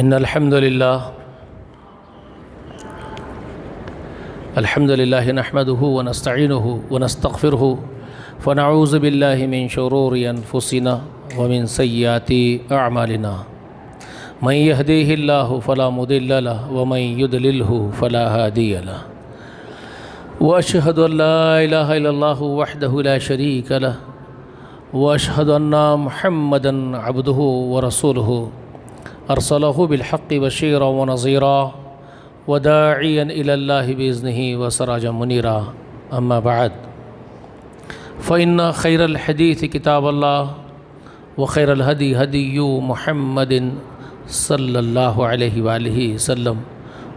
إن الحمد لله نحمده ونستعينه ونستغفره ونعوذ بالله من شرور أنفسنا ومن سيئات أعمالنا من يهديه الله فلا مضل له ومن يضلله فلا هادي له وأشهد أن لا إله إلا الله وحده لا شريك له وأشهد أن محمدًا عبده ورسوله أرسله بالحق بشيرا ونظيرا وداعيا إلى الله بإذنه وسراجا منيرا أما بعد فإن خير الحديث كتاب الله وخير الهدي هدي محمد صلى الله عليه وآله وسلم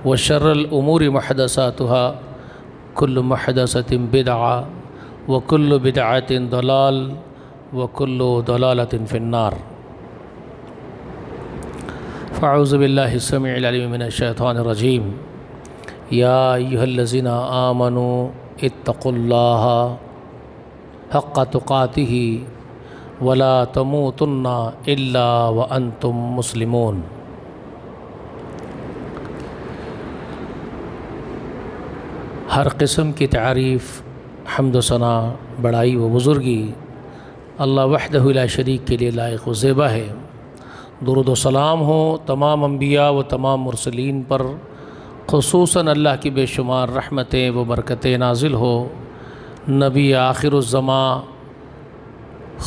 وشر الأمور محدثاتها كل محدثة بدعة وكل بدعة ضلال وكل ضلالة في النار فأعوذ بالله السميع العليم من الشيطان الرجيم يا أيها الذين آمنوا اتقوا الله حق تقاته ولا تموتن إلا وأنتم مسلمون۔ ہر قسم کی تعریف، حمد و ثنا، بڑائی و بزرگی اللہ وحدہ لا شریک کے لیے لائق و زیبا ہے۔ درود و سلام ہو تمام انبیاء و تمام مرسلین پر، خصوصاً اللہ کی بے شمار رحمتیں و برکتیں نازل ہو نبی آخر الزماں،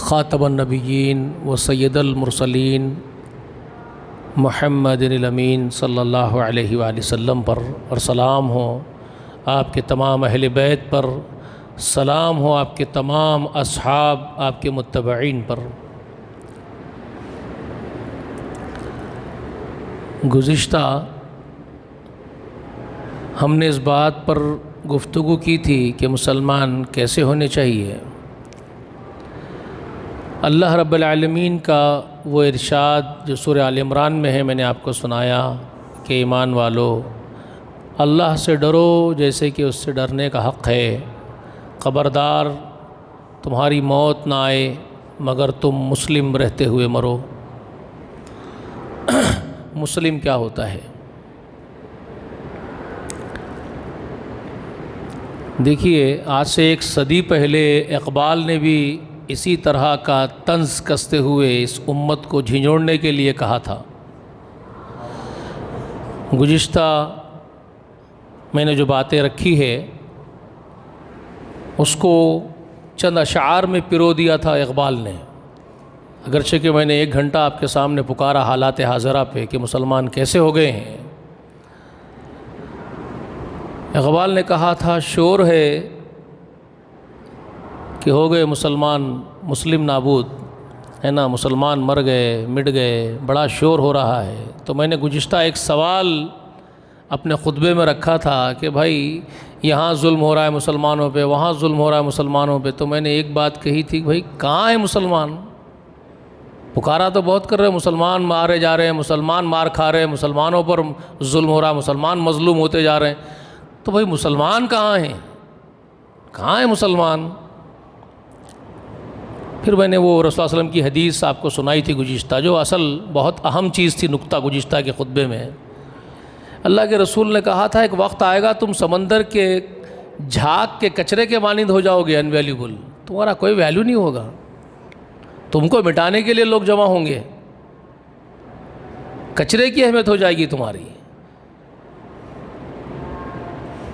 خاتم النبیین و سید المرسلین محمد الامین صلی اللہ علیہ وآلہ وسلم پر، اور سلام ہو آپ کے تمام اہل بیت پر، سلام ہو آپ کے تمام اصحاب، آپ کے متبعین پر۔ گزشتہ ہم نے اس بات پر گفتگو کی تھی کہ مسلمان کیسے ہونے چاہیے۔ اللہ رب العالمین کا وہ ارشاد جو سورہ آل عمران میں ہے، میں نے آپ کو سنایا کہ ایمان والو اللہ سے ڈرو جیسے کہ اس سے ڈرنے کا حق ہے، خبردار تمہاری موت نہ آئے مگر تم مسلم رہتے ہوئے مرو۔ مسلم کیا ہوتا ہے؟ دیکھیے، آج سے ایک صدی پہلے اقبال نے بھی اسی طرح کا طنز کستے ہوئے اس امت کو جھنجھوڑنے کے لیے کہا تھا۔ گزشتہ میں نے جو باتیں رکھی ہے اس کو چند اشعار میں پرو دیا تھا اقبال نے، اگرچہ کہ میں نے 1 گھنٹہ آپ کے سامنے پکارا حالات حاضرہ پہ کہ مسلمان کیسے ہو گئے ہیں۔ اقبال نے کہا تھا شور ہے کہ ہو گئے مسلم نابود، ہے نا، مسلمان مر گئے، مٹ گئے، بڑا شور ہو رہا ہے۔ تو میں نے گزشتہ ایک سوال اپنے خطبے میں رکھا تھا کہ بھائی یہاں ظلم ہو رہا ہے مسلمانوں پہ، وہاں ظلم ہو رہا ہے مسلمانوں پہ، تو میں نے ایک بات کہی تھی بھائی کہاں ہے مسلمان؟ پکارا تو بہت کر رہے ہیں، مسلمان مارے جا رہے ہیں، مسلمان مار کھا رہے ہیں، مسلمانوں پر ظلم ہو رہا ہے، مسلمان مظلوم ہوتے جا رہے ہیں، تو بھائی مسلمان کہاں ہیں؟ کہاں ہے مسلمان؟ پھر میں نے وہ رسول اللہ صلی اللہ علیہ وسلم کی حدیث آپ کو سنائی تھی گزشتہ، جو اصل بہت اہم چیز تھی، نقطہ گزشتہ کے خطبے میں۔ اللہ کے رسول نے کہا تھا ایک وقت آئے گا تم سمندر کے جھاگ کے کچرے کے مانند ہو جاؤ گے، انویلیبل، تمہارا کوئی ویلیو نہیں ہوگا، تم کو مٹانے کے لیے لوگ جمع ہوں گے، کچرے کی اہمیت ہو جائے گی تمہاری۔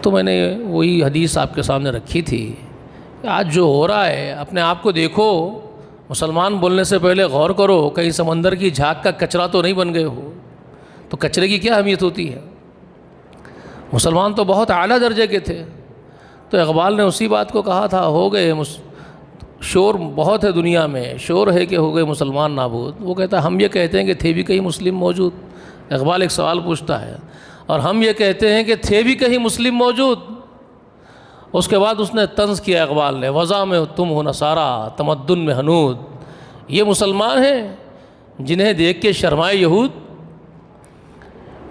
تو میں نے وہی حدیث آپ کے سامنے رکھی تھی کہ آج جو ہو رہا ہے اپنے آپ کو دیکھو، مسلمان بولنے سے پہلے غور کرو کہیں سمندر کی جھاگ کا کچرا تو نہیں بن گئے ہو، تو کچرے کی کیا اہمیت ہوتی ہے؟ مسلمان تو بہت اعلیٰ درجے کے تھے۔ تو اقبال نے اسی بات کو کہا تھا، ہو گئے شور بہت ہے دنیا میں، شور ہے کہ ہو گئے مسلمان نابود۔ وہ کہتا ہے ہم یہ کہتے ہیں کہ تھے بھی کہیں مسلم موجود۔ اقبال ایک سوال پوچھتا ہے، اور ہم یہ کہتے ہیں کہ تھے بھی کہیں مسلم موجود۔ اس کے بعد اس نے طنز کیا اقبال نے، وضع میں تم ہو نصارہ تمدن میں ہنود، یہ مسلمان ہیں جنہیں دیکھ کے شرمائے یہود۔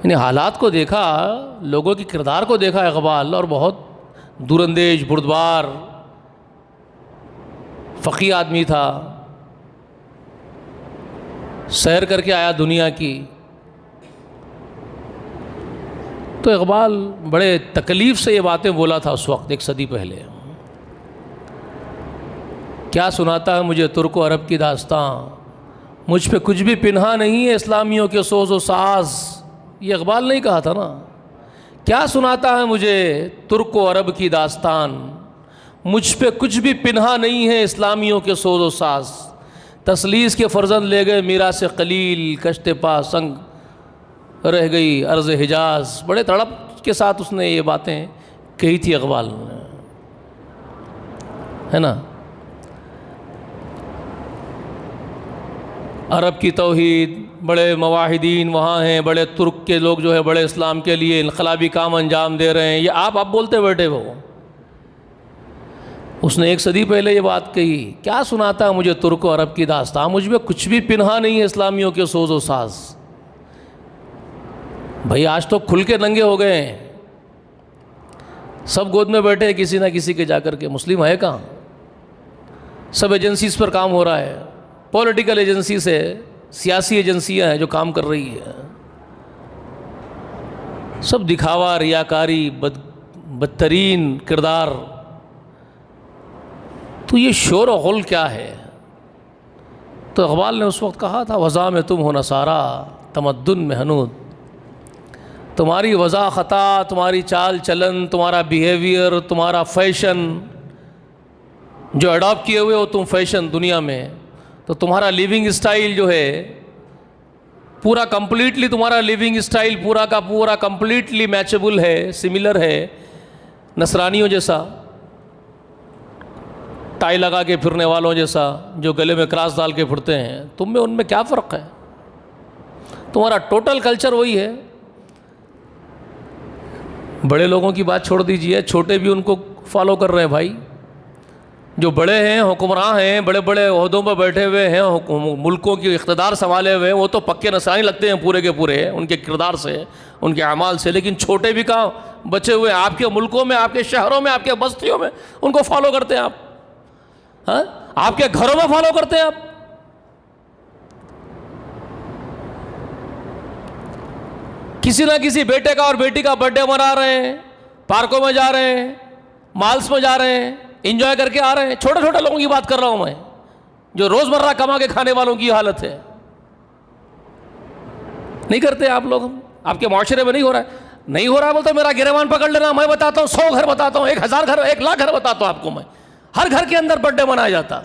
یعنی حالات کو دیکھا، لوگوں کی کردار کو دیکھا اقبال، اور بہت دور اندیش، بردبار، فقیہ آدمی تھا، سیر کر کے آیا دنیا کی، تو اقبال بڑے تکلیف سے یہ باتیں بولا تھا اس وقت، 1 صدی پہلے۔ کیا سناتا ہے مجھے ترک و عرب کی داستاں، مجھ پہ کچھ بھی پنہا نہیں ہے اسلامیوں کے سوز و ساز۔ یہ اقبال نہیں کہا تھا نا؟ کیا سناتا ہے مجھے ترک و عرب کی داستان، مجھ پہ کچھ بھی پنہا نہیں ہے اسلامیوں کے سوز و ساز۔ تسلیس کے فرزند لے گئے میراث قلیل، کشت پا سنگ رہ گئی ارض حجاز۔ بڑے تڑپ کے ساتھ اس نے یہ باتیں کہی تھی اقبال نے، ہے نا؟ عرب کی توحید، بڑے مواحدین وہاں ہیں، بڑے ترک کے لوگ جو ہے بڑے اسلام کے لیے انقلابی کام انجام دے رہے ہیں، یہ آپ بولتے بیٹھے وہ۔ اس نے 1 صدی پہلے یہ بات کہی، کیا سناتا ہے مجھے ترک و عرب کی داستان، مجھ میں کچھ بھی پنہا نہیں ہے اسلامیوں کے سوز و ساز۔ بھائی آج تو کھل کے ننگے ہو گئے ہیں، سب گود میں بیٹھے ہیں کسی نہ کسی کے جا کر کے، مسلم ہے کہاں؟ سب ایجنسیز پر کام ہو رہا ہے، پولیٹیکل ایجنسی سے، سیاسی ایجنسیاں ہیں جو کام کر رہی ہیں، سب دکھاوا، ریاکاری، بدترین کردار۔ تو یہ شور و غل کیا ہے؟ تو اقبال نے اس وقت کہا تھا، وضع میں تم ہو نصارا تمدن میں حنود۔ تمہاری وضع خطا، تمہاری چال چلن، تمہارا بیہیویئر، تمہارا فیشن جو اڈاپٹ کیے ہوئے ہو تم فیشن دنیا میں، تو تمہارا لیونگ اسٹائل جو ہے پورا کمپلیٹلی، تمہارا لیونگ اسٹائل پورا کا پورا کمپلیٹلی میچبل ہے، سملر ہے نصرانیوں جیسا، ٹائی لگا کے پھرنے والوں جیسا، جو گلے میں کراس ڈال کے پھرتے ہیں۔ تم میں ان میں کیا فرق ہے؟ تمہارا ٹوٹل کلچر وہی ہے۔ بڑے لوگوں کی بات چھوڑ دیجئے، چھوٹے بھی ان کو فالو کر رہے ہیں بھائی۔ جو بڑے ہیں، حکمراں ہیں، بڑے بڑے عہدوں پر بیٹھے ہوئے ہیں، ملکوں کی اقتدار سنبھالے ہوئے ہیں، وہ تو پکے نصرانی لگتے ہیں پورے کے پورے، ان کے کردار سے، ان کے اعمال سے۔ لیکن چھوٹے بھی کہاں بچے ہوئے آپ کے ملکوں میں، آپ کے شہروں میں، آپ کے بستیوں میں ان کو فالو کرتے ہیں آپ، ہاں؟ آپ کے گھروں میں فالو کرتے ہیں آپ۔ کسی نہ کسی بیٹے کا اور بیٹی کا برتھ ڈے منا رہے ہیں، پارکوں میں جا رہے ہیں، مالس میں جا رہے ہیں، انجوائے کر کے آ رہے ہیں۔ چھوٹے چھوٹے لوگوں کی بات کر رہا ہوں میں، جو روزمرہ کما کے کھانے والوں کی حالت ہے۔ نہیں کرتے آپ لوگ؟ آپ کے معاشرے میں نہیں ہو رہا ہے؟ نہیں ہو رہا ہے بولتے میرا گریبان پکڑ لینا، میں بتاتا ہوں 100 گھر بتاتا ہوں، 1000 گھر، 1 لاکھ گھر بتاتا ہوں آپ کو میں، ہر گھر کے اندر برتھ ڈے منایا جاتا۔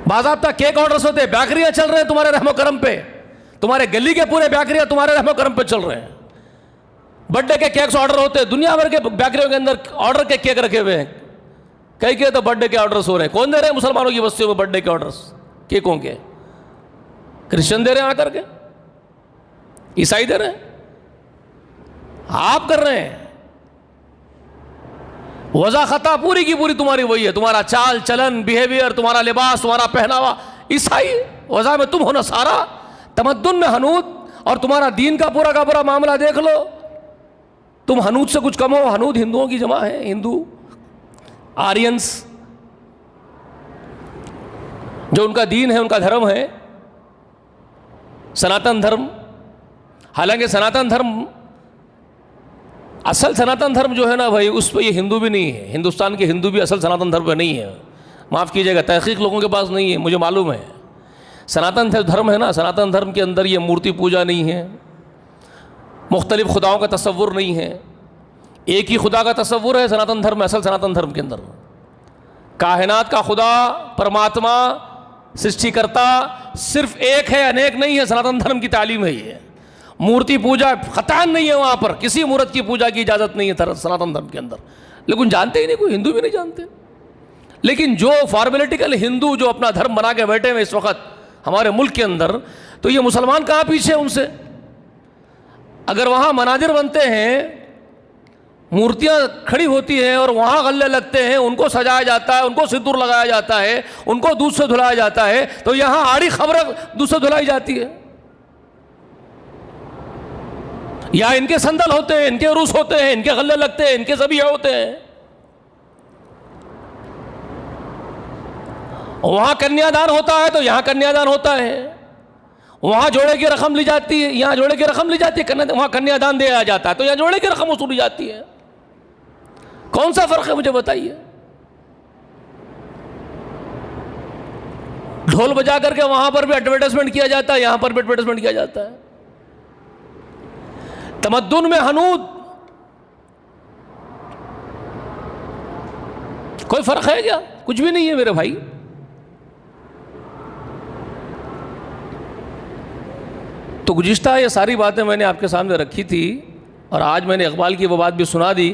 باضابطہ کیک آرڈرز ہوتے، بیکریاں چل رہے ہیں تمہارے رحم و کرم پہ، تمہارے گلی کے پورے بیکریاں تمہارے رحم و کرم پہ چل رہے ہیں۔ برتھ ڈے کے کیکس آرڈر ہوتے ہیں، دنیا بھر کے بیکریوں کے اندر آرڈر کے کیک رکھے ہوئے ہیں، کئی کے تو برتھ ڈے کے آرڈرز ہو رہے ہیں۔ کون دے رہے ہیں مسلمانوں کی بستیوں میں برتھ ڈے کے آرڈرز کیکوں کے؟ کرسچن دے رہے ہیں آ کر کے، عیسائی دے رہے ہیں، آپ کر رہے ہیں۔ وضع خطا پوری کی پوری تمہاری وہی ہے، تمہارا چال چلن، بیہیویئر، تمہارا لباس، تمہارا پہناوا عیسائی۔ وضع میں تم ہو نصارا تمدن میں حنود، اور تمہارا دین کا پورا معاملہ دیکھ لو، تم حنود سے کچھ کم ہو۔ حنود ہندوؤں کی جمع ہے، ہندو، آرینس، جو ان کا دین ہے، ان کا دھرم ہے سناتن دھرم۔ حالانکہ سناتن دھرم، اصل سناتن دھرم جو ہے نا بھائی، اس پہ یہ ہندو بھی نہیں ہے، ہندوستان کے ہندو بھی اصل سناتن دھرم پہ نہیں ہے، معاف کیجیے گا، تحقیق لوگوں کے پاس نہیں ہے، مجھے معلوم ہے۔ سناتن دھرم ہے نا، سناتن دھرم کے اندر یہ مورتی پوجا نہیں ہے، مختلف خداؤں کا تصور نہیں ہے، ایک ہی خدا کا تصور ہے سناتن دھرم میں، اصل سناتن دھرم کے اندر کائنات کا خدا پرماتما سرشٹی کرتا صرف ایک ہے، انیک نہیں ہے۔ سناتن دھرم کی تعلیم ہے یہ۔ مورتی پوجا قطعاً نہیں ہے، وہاں پر کسی مورت کی پوجا کی اجازت نہیں ہے سناتن دھرم کے اندر، لیکن جانتے ہی نہیں، کوئی ہندو بھی نہیں جانتے۔ لیکن جو فارمیلیٹیکل ہندو جو اپنا دھرم بنا کے بیٹھے ہوئے اس وقت ہمارے ملک کے اندر، تو یہ مسلمان کہاں پیچھے ان سے؟ اگر وہاں منادر بنتے ہیں، مورتیاں کھڑی ہوتی ہیں اور وہاں غلے لگتے ہیں، ان کو سجایا جاتا ہے، ان کو سندور لگایا جاتا ہے، ان کو دودھ سے دھلایا جاتا ہے، تو یہاں آڑی خبریں دودھ سے دھلائی جاتی ہے، یا ان کے صندل ہوتے ہیں، ان کے عروس ہوتے ہیں، ان کے غلے لگتے ہیں، ان کے ذبیحے ہوتے ہیں۔ وہاں کنیا دان ہوتا ہے تو یہاں کنیا دان ہوتا ہے، وہاں جوڑے کی رقم لی جاتی ہے، یہاں جوڑے کی رقم لی جاتی ہے، وہاں کنیا دان دیا جاتا ہے تو یہاں جوڑے کی رقم وصولی جاتی ہے. کون سا فرق ہے مجھے بتائیے؟ ڈھول بجا کر کے وہاں پر بھی ایڈورٹائزمنٹ کیا جاتا ہے، یہاں پر بھی ایڈورٹائزمنٹ کیا جاتا ہے. تمدن میں ہنود کوئی فرق ہے کیا؟ کچھ بھی نہیں ہے میرے بھائی. تو گزشتہ یہ ساری باتیں میں نے آپ کے سامنے رکھی تھی، اور آج میں نے اقبال کی وہ بات بھی سنا دی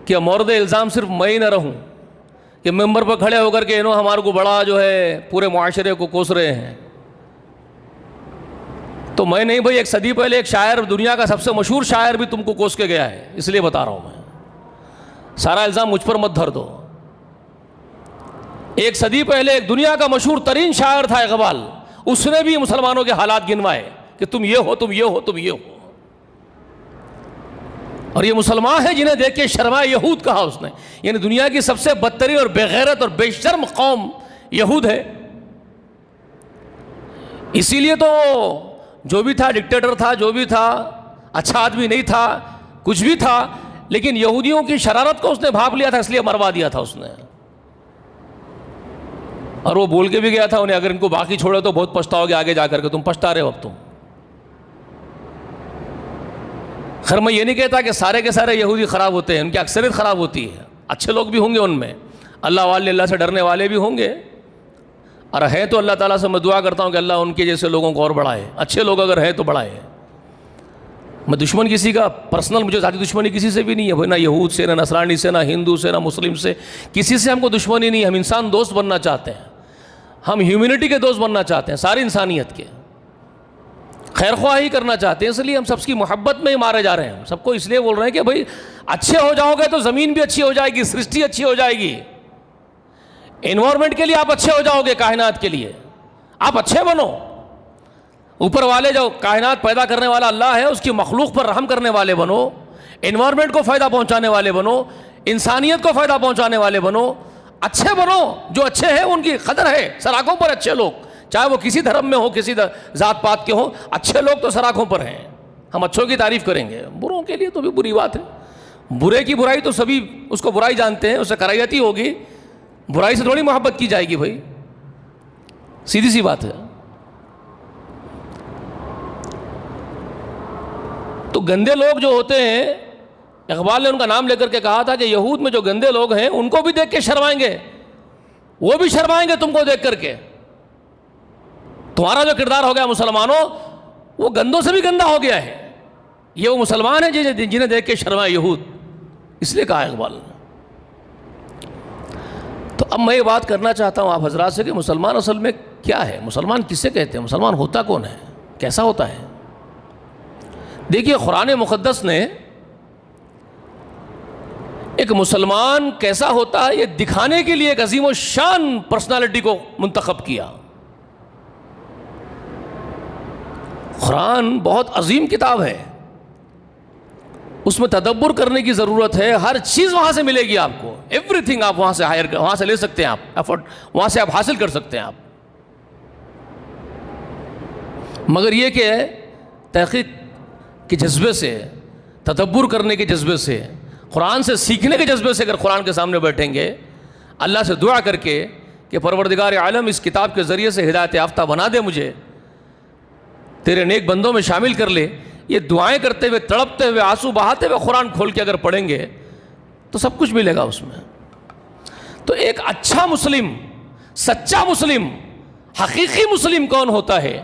کہ مورد الزام صرف میں ہی نہ رہوں کہ ممبر پر کھڑے ہو کر کے انہوں ہمارے کو بڑا جو ہے پورے معاشرے کو کوس رہے ہیں. تو میں نہیں بھائی، ایک صدی پہلے ایک شاعر، دنیا کا سب سے مشہور شاعر بھی تم کو کوس کے گیا ہے، اس لیے بتا رہا ہوں میں. سارا الزام مجھ پر مت دھر دو. ایک صدی پہلے ایک دنیا کا مشہور ترین شاعر تھا اقبال، اس نے بھی مسلمانوں کے حالات گنوائے کہ تم یہ ہو، تم یہ ہو، تم یہ ہو. اور یہ مسلمان ہیں جنہیں دیکھ کے شرمائے یہود کہا اس نے. یعنی دنیا کی سب سے بدترین اور بے غیرت اور بے شرم قوم یہود ہے. اسی لیے تو جو بھی تھا ڈکٹیٹر تھا، جو بھی تھا اچھا آدمی نہیں تھا، کچھ بھی تھا، لیکن یہودیوں کی شرارت کو اس نے بھاپ لیا تھا، اس لیے مروا دیا تھا اس نے. اور وہ بول کے بھی گیا تھا انہیں، اگر ان کو باقی چھوڑے تو بہت پچھتاؤ گے آگے جا کر کے. تم پچھتا رہے ہو اب تم. خیر میں یہ نہیں کہتا کہ سارے کے سارے یہودی خراب ہوتے ہیں، ان کی اکثریت خراب ہوتی ہے. اچھے لوگ بھی ہوں گے ان میں، اللہ والے، اللہ سے ڈرنے والے بھی ہوں گے، اور ہے تو اللہ تعالیٰ سے میں دعا کرتا ہوں کہ اللہ ان کے جیسے لوگوں کو اور بڑھائے. اچھے لوگ اگر ہیں تو بڑھائے. میں دشمن کسی کا پرسنل، مجھے ذاتی دشمنی کسی سے بھی نہیں ہے، نہ یہود سے، نہ نصرانی سے، نہ ہندو سے، نہ مسلم سے، کسی سے ہم کو دشمنی نہیں ہے. ہم انسان دوست بننا چاہتے ہیں، ہم ہیومینٹی کے دوست بننا چاہتے ہیں، ساری انسانیت کے خیر خواہی کرنا چاہتے ہیں. اس لیے ہم سب کی محبت میں ہی مارے جا رہے ہیں. ہم سب کو اس لیے بول رہے ہیں کہ بھائی اچھے ہو جاؤ گے تو زمین بھی اچھی ہو جائے گی، سرشٹی اچھی ہو جائے گی. انوائرمنٹ کے لیے آپ اچھے ہو جاؤ گے، کائنات کے لیے آپ اچھے بنو. اوپر والے جو کائنات پیدا کرنے والا اللہ ہے، اس کی مخلوق پر رحم کرنے والے بنو، انوائرمنٹ کو فائدہ پہنچانے والے بنو، انسانیت کو فائدہ پہنچانے والے بنو، اچھے بنو. جو اچھے ہیں ان کی قدر ہے سراخوں پر. اچھے لوگ چاہے وہ کسی دھرم میں ہو، کسی ذات پات کے ہوں، اچھے لوگ تو سراخوں پر ہیں. ہم اچھوں کی تعریف کریں گے، بروں کے لیے تو بھی بری بات ہے. برے کی برائی تو سبھی اس کو برائی جانتے ہیں، اسے کراہیت ہی ہوگی. برائی سے تھوڑی محبت کی جائے گی بھائی، سیدھی سی بات ہے. تو گندے لوگ جو ہوتے ہیں، اقبال نے ان کا نام لے کر کے کہا تھا کہ یہود میں جو گندے لوگ ہیں ان کو بھی دیکھ کے شرمائیں گے، وہ بھی شرمائیں گے تم کو دیکھ کر کے. تمہارا جو کردار ہو گیا مسلمانوں، وہ گندوں سے بھی گندا ہو گیا ہے. یہ وہ مسلمان ہیں جنہیں دیکھ کے شرمائے یہود، اس لیے کہا اقبال نے. تو اب میں یہ بات کرنا چاہتا ہوں آپ حضرات سے کہ مسلمان اصل میں کیا ہے؟ مسلمان کسے کہتے ہیں؟ مسلمان ہوتا کون ہے؟ کیسا ہوتا ہے؟ دیکھیے قرآن مقدس نے ایک مسلمان کیسا ہوتا ہے یہ دکھانے کے لیے ایک عظیم و شان پرسنالٹی کو منتخب کیا. قرآن بہت عظیم کتاب ہے، اس میں تدبر کرنے کی ضرورت ہے. ہر چیز وہاں سے ملے گی آپ کو، ایوری تھنگ آپ وہاں سے لے سکتے ہیں، آپ ایفورٹ وہاں سے آپ حاصل کر سکتے ہیں آپ. مگر یہ کہ تحقیق کے جذبے سے، تدبر کرنے کے جذبے سے، قرآن سے سیکھنے کے جذبے سے اگر قرآن کے سامنے بیٹھیں گے، اللہ سے دعا کر کے کہ پروردگار عالم اس کتاب کے ذریعے سے ہدایت یافتہ بنا دے، مجھے تیرے نیک بندوں میں شامل کر لے، یہ دعائیں کرتے ہوئے، تڑپتے ہوئے، آنسو بہاتے ہوئے قرآن کھول کے اگر پڑھیں گے تو سب کچھ ملے گا اس میں. تو ایک اچھا مسلم، سچا مسلم، حقیقی مسلم کون ہوتا ہے،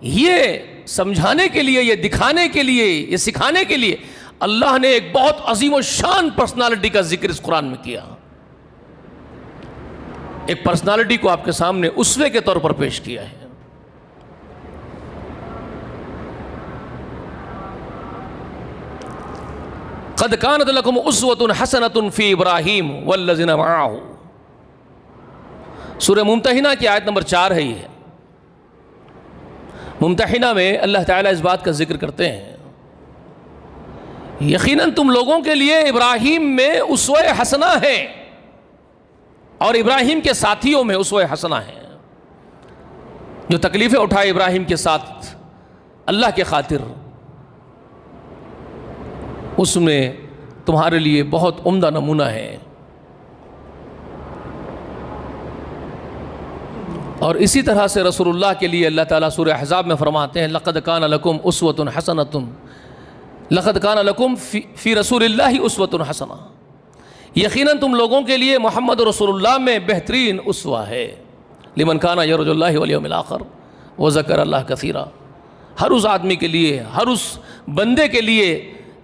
یہ سمجھانے کے لیے، یہ دکھانے کے لیے، یہ سکھانے کے لیے اللہ نے ایک بہت عظیم و شان پرسنالٹی کا ذکر اس قرآن میں کیا. ایک پرسنالٹی کو آپ کے سامنے اسوے کے طور پر پیش کیا ہے. قد كانت لكم اسوة حسنة في ابراہیم والذین معه. سورہ ممتحنہ کی آیت نمبر 4 ہے. یہ ممتحنہ میں اللہ تعالیٰ اس بات کا ذکر کرتے ہیں یقیناً تم لوگوں کے لیے ابراہیم میں اسوہ حسنہ ہے اور ابراہیم کے ساتھیوں میں اسوہ حسنہ ہے. جو تکلیفیں اٹھائے ابراہیم کے ساتھ اللہ کے خاطر، اس میں تمہارے لیے بہت عمدہ نمونہ ہے۔ اور اسی طرح سے رسول اللہ کے لیے اللہ تعالیٰ سورہ احزاب میں فرماتے ہیں لقد کان لکم اسوۃ حسنۃ، لقد کان لکم فی رسول اللہ اسوۃ حسنہ، یقیناً تم لوگوں کے لیے محمد رسول اللہ میں بہترین اسوہ ہے، لمن کان یرجو اللہ والیوم الآخر وذکر اللہ کثیرا، ہر اس آدمی کے لیے، ہر اس بندے کے لیے،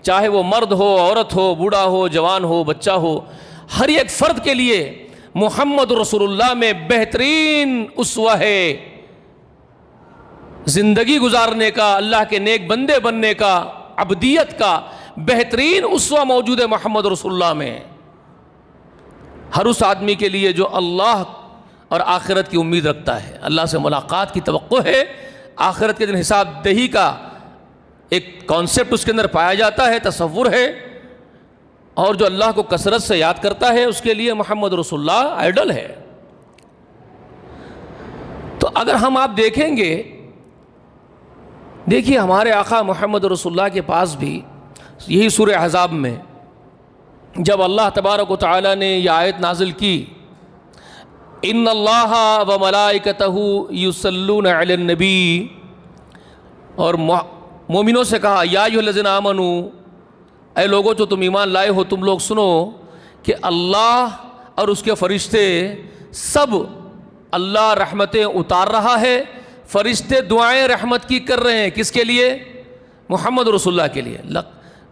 چاہے وہ مرد ہو، عورت ہو، بوڑھا ہو، جوان ہو، بچہ ہو، ہر ایک فرد کے لیے محمد رسول اللہ میں بہترین اسوہ ہے زندگی گزارنے کا، اللہ کے نیک بندے بننے کا، عبدیت کا بہترین اسوہ موجود ہے محمد رسول اللہ میں، ہر اس آدمی کے لیے جو اللہ اور آخرت کی امید رکھتا ہے، اللہ سے ملاقات کی توقع ہے، آخرت کے دن حساب دہی کا ایک کانسیپٹ اس کے اندر پایا جاتا ہے، تصور ہے، اور جو اللہ کو کثرت سے یاد کرتا ہے اس کے لیے محمد رسول اللہ آئیڈل ہے۔ تو اگر ہم آپ دیکھیں گے، دیکھیے ہمارے آقا محمد رسول اللہ کے پاس بھی یہی سورہ احزاب میں جب اللہ تبارک و تعالیٰ نے یہ آیت نازل کی ان اللہ و ملائکتہ یصلون علی النبی، اور مومنوں سے کہا یا ایھا الذین آمنوا، اے لوگوں جو تم ایمان لائے ہو تم لوگ سنو کہ اللہ اور اس کے فرشتے سب، اللہ رحمتیں اتار رہا ہے، فرشتے دعائیں رحمت کی کر رہے ہیں، کس کے لیے؟ محمد رسول اللہ کے لیے۔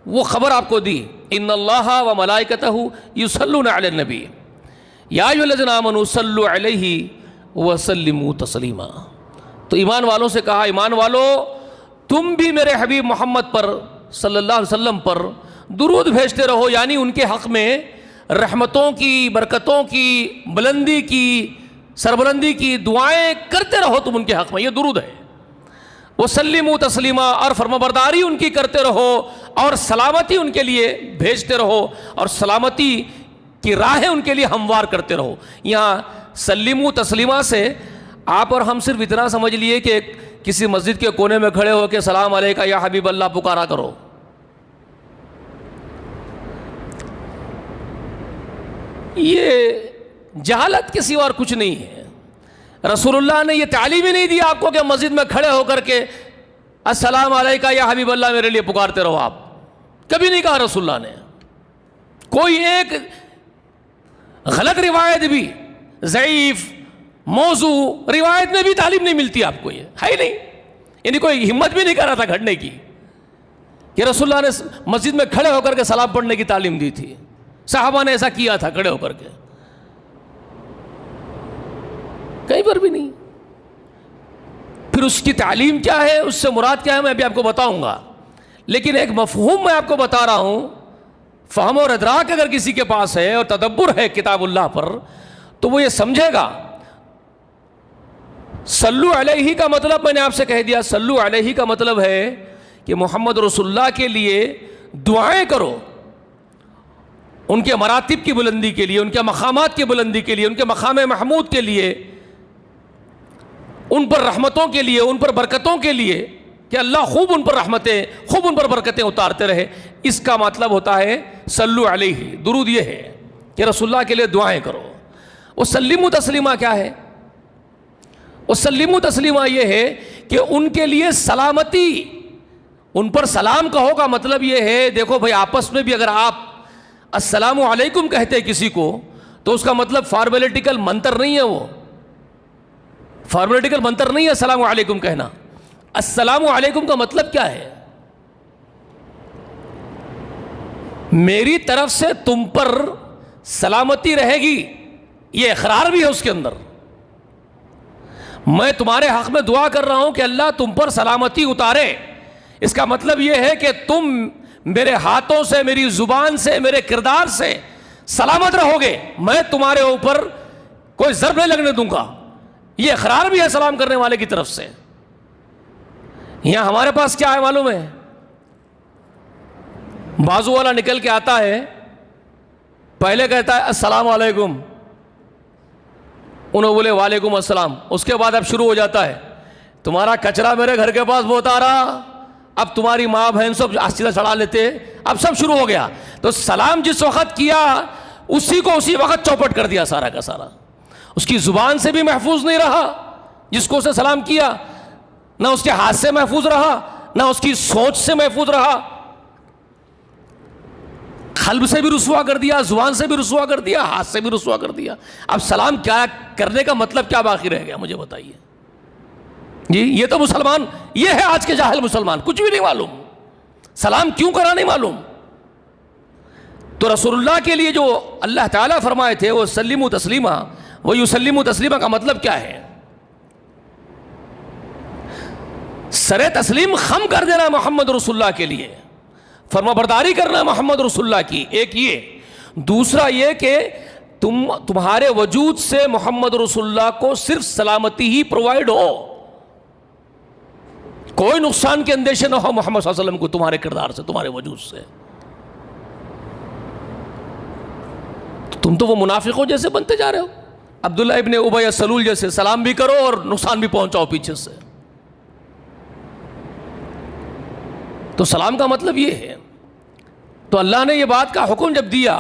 وہ خبر آپ کو دی ان اللہ و ملائکتہ یصلون علی النبی یا ایھا الذین آمنوا صلوا علیہ وسلموا تسلیما۔ تو ایمان والوں سے کہا ایمان والو تم بھی میرے حبیب محمد پر صلی اللہ علیہ وسلم پر درود بھیجتے رہو، یعنی ان کے حق میں رحمتوں کی، برکتوں کی، بلندی کی، سربلندی کی دعائیں کرتے رہو تم ان کے حق میں، یہ درود ہے۔ وسلموا تسلیما، اور فرمانبرداری ان کی کرتے رہو اور سلامتی ان کے لیے بھیجتے رہو اور سلامتی کی راہیں ان کے لیے ہموار کرتے رہو۔ یہاں سلموا تسلیما سے آپ اور ہم صرف اتنا سمجھ لیے کہ کسی مسجد کے کونے میں کھڑے ہو کے سلام علیکہ یا حبیب اللہ پکارا کرو، یہ جہالت کے سوا اور کچھ نہیں ہے۔ رسول اللہ نے یہ تعلیم ہی نہیں دی آپ کو کہ مسجد میں کھڑے ہو کر کے السلام علیکہ یا حبیب اللہ میرے لیے پکارتے رہو، آپ کبھی نہیں کہا رسول اللہ نے۔ کوئی ایک غلط روایت بھی، ضعیف موضوع روایت میں بھی تعلیم نہیں ملتی آپ کو، یہ ہے ہی نہیں، یعنی کوئی ہمت بھی نہیں کر رہا تھا گھڑنے کی کہ رسول اللہ نے مسجد میں کھڑے ہو کر کے سلام پڑھنے کی تعلیم دی تھی، صحابہ نے ایسا کیا تھا کھڑے ہو کر کے، کہیں پر بھی نہیں۔ پھر اس کی تعلیم کیا ہے، اس سے مراد کیا ہے، میں ابھی آپ کو بتاؤں گا، لیکن ایک مفہوم میں آپ کو بتا رہا ہوں، فہم اور ادراک اگر کسی کے پاس ہے اور تدبر ہے کتاب اللہ پر تو وہ یہ سمجھے گا۔ صلو علیہ کا مطلب میں نے آپ سے کہہ دیا، صلو علیہ کا مطلب ہے کہ محمد رسول اللہ کے لیے دعائیں کرو، ان کے مراتب کی بلندی کے لیے، ان کے مقامات کی بلندی کے لیے، ان کے مقام محمود کے لیے، ان پر رحمتوں کے لیے، ان پر برکتوں کے لیے، کہ اللہ خوب ان پر رحمتیں، خوب ان پر برکتیں اتارتے رہے۔ اس کا مطلب ہوتا ہے صلو علیہ، درود یہ ہے کہ رسول اللہ کے لیے دعائیں کرو۔ وسلموا تسلیما کیا ہے؟ وسلموا تسلیما یہ ہے کہ ان کے لیے سلامتی، ان پر سلام کہو کا مطلب یہ ہے، دیکھو بھائی آپس میں بھی اگر آپ السلام علیکم کہتے کسی کو تو اس کا مطلب فارمیلیٹیکل منتر نہیں ہے، وہ فارمیلیٹیکل منتر نہیں ہے السلام علیکم کہنا۔ السلام علیکم کا مطلب کیا ہے؟ میری طرف سے تم پر سلامتی رہے گی، یہ اقرار بھی ہے اس کے اندر۔ میں تمہارے حق میں دعا کر رہا ہوں کہ اللہ تم پر سلامتی اتارے، اس کا مطلب یہ ہے کہ تم میرے ہاتھوں سے، میری زبان سے، میرے کردار سے سلامت رہو گے، میں تمہارے اوپر کوئی ضرب نہیں لگنے دوں گا۔ یہ اقرار بھی ہے سلام کرنے والے کی طرف سے۔ یہاں ہمارے پاس کیا ہے معلوم ہے؟ بازو والا نکل کے آتا ہے، پہلے کہتا ہے السلام علیکم، انہوں بولے وعلیکم السلام، اس کے بعد اب شروع ہو جاتا ہے تمہارا کچرا میرے گھر کے پاس بہت آ رہا, اب تمہاری ماں بہن سب آستینہ چڑھا لیتے, اب سب شروع ہو گیا. تو سلام جس وقت کیا اسی کو اسی وقت چوپٹ کر دیا سارا کا سارا. اس کی زبان سے بھی محفوظ نہیں رہا جس کو اسے سلام کیا, نہ اس کے ہاتھ سے محفوظ رہا, نہ اس کی سوچ سے محفوظ رہا, قلب سے بھی رسوا کر دیا, زبان سے بھی رسوا کر دیا, ہاتھ سے بھی رسوا کر دیا. اب سلام کیا کرنے کا مطلب کیا باقی رہ گیا, مجھے بتائیے جی. یہ تو مسلمان, یہ ہے آج کے جاہل مسلمان, کچھ بھی نہیں معلوم, سلام کیوں کرا نہیں معلوم. تو رسول اللہ کے لیے جو اللہ تعالیٰ فرمائے تھے وہ سلموا تسلیما, وہ یسلموا تسلیما کا مطلب کیا ہے؟ سر تسلیم خم کر دینا محمد رسول اللہ کے لیے, فرما برداری کرنا محمد رسول اللہ کی, ایک یہ. دوسرا یہ کہ تمہارے وجود سے محمد رسول اللہ کو صرف سلامتی ہی پرووائڈ ہو, کوئی نقصان کے اندیشے نہ ہو محمد صلی اللہ علیہ وسلم کو تمہارے کردار سے, تمہارے وجود سے. تم تو وہ منافقوں جیسے بنتے جا رہے ہو, عبداللہ ابن ابی سلول جیسے, سلام بھی کرو اور نقصان بھی پہنچاؤ پیچھے سے. تو سلام کا مطلب یہ ہے. تو اللہ نے یہ بات کا حکم جب دیا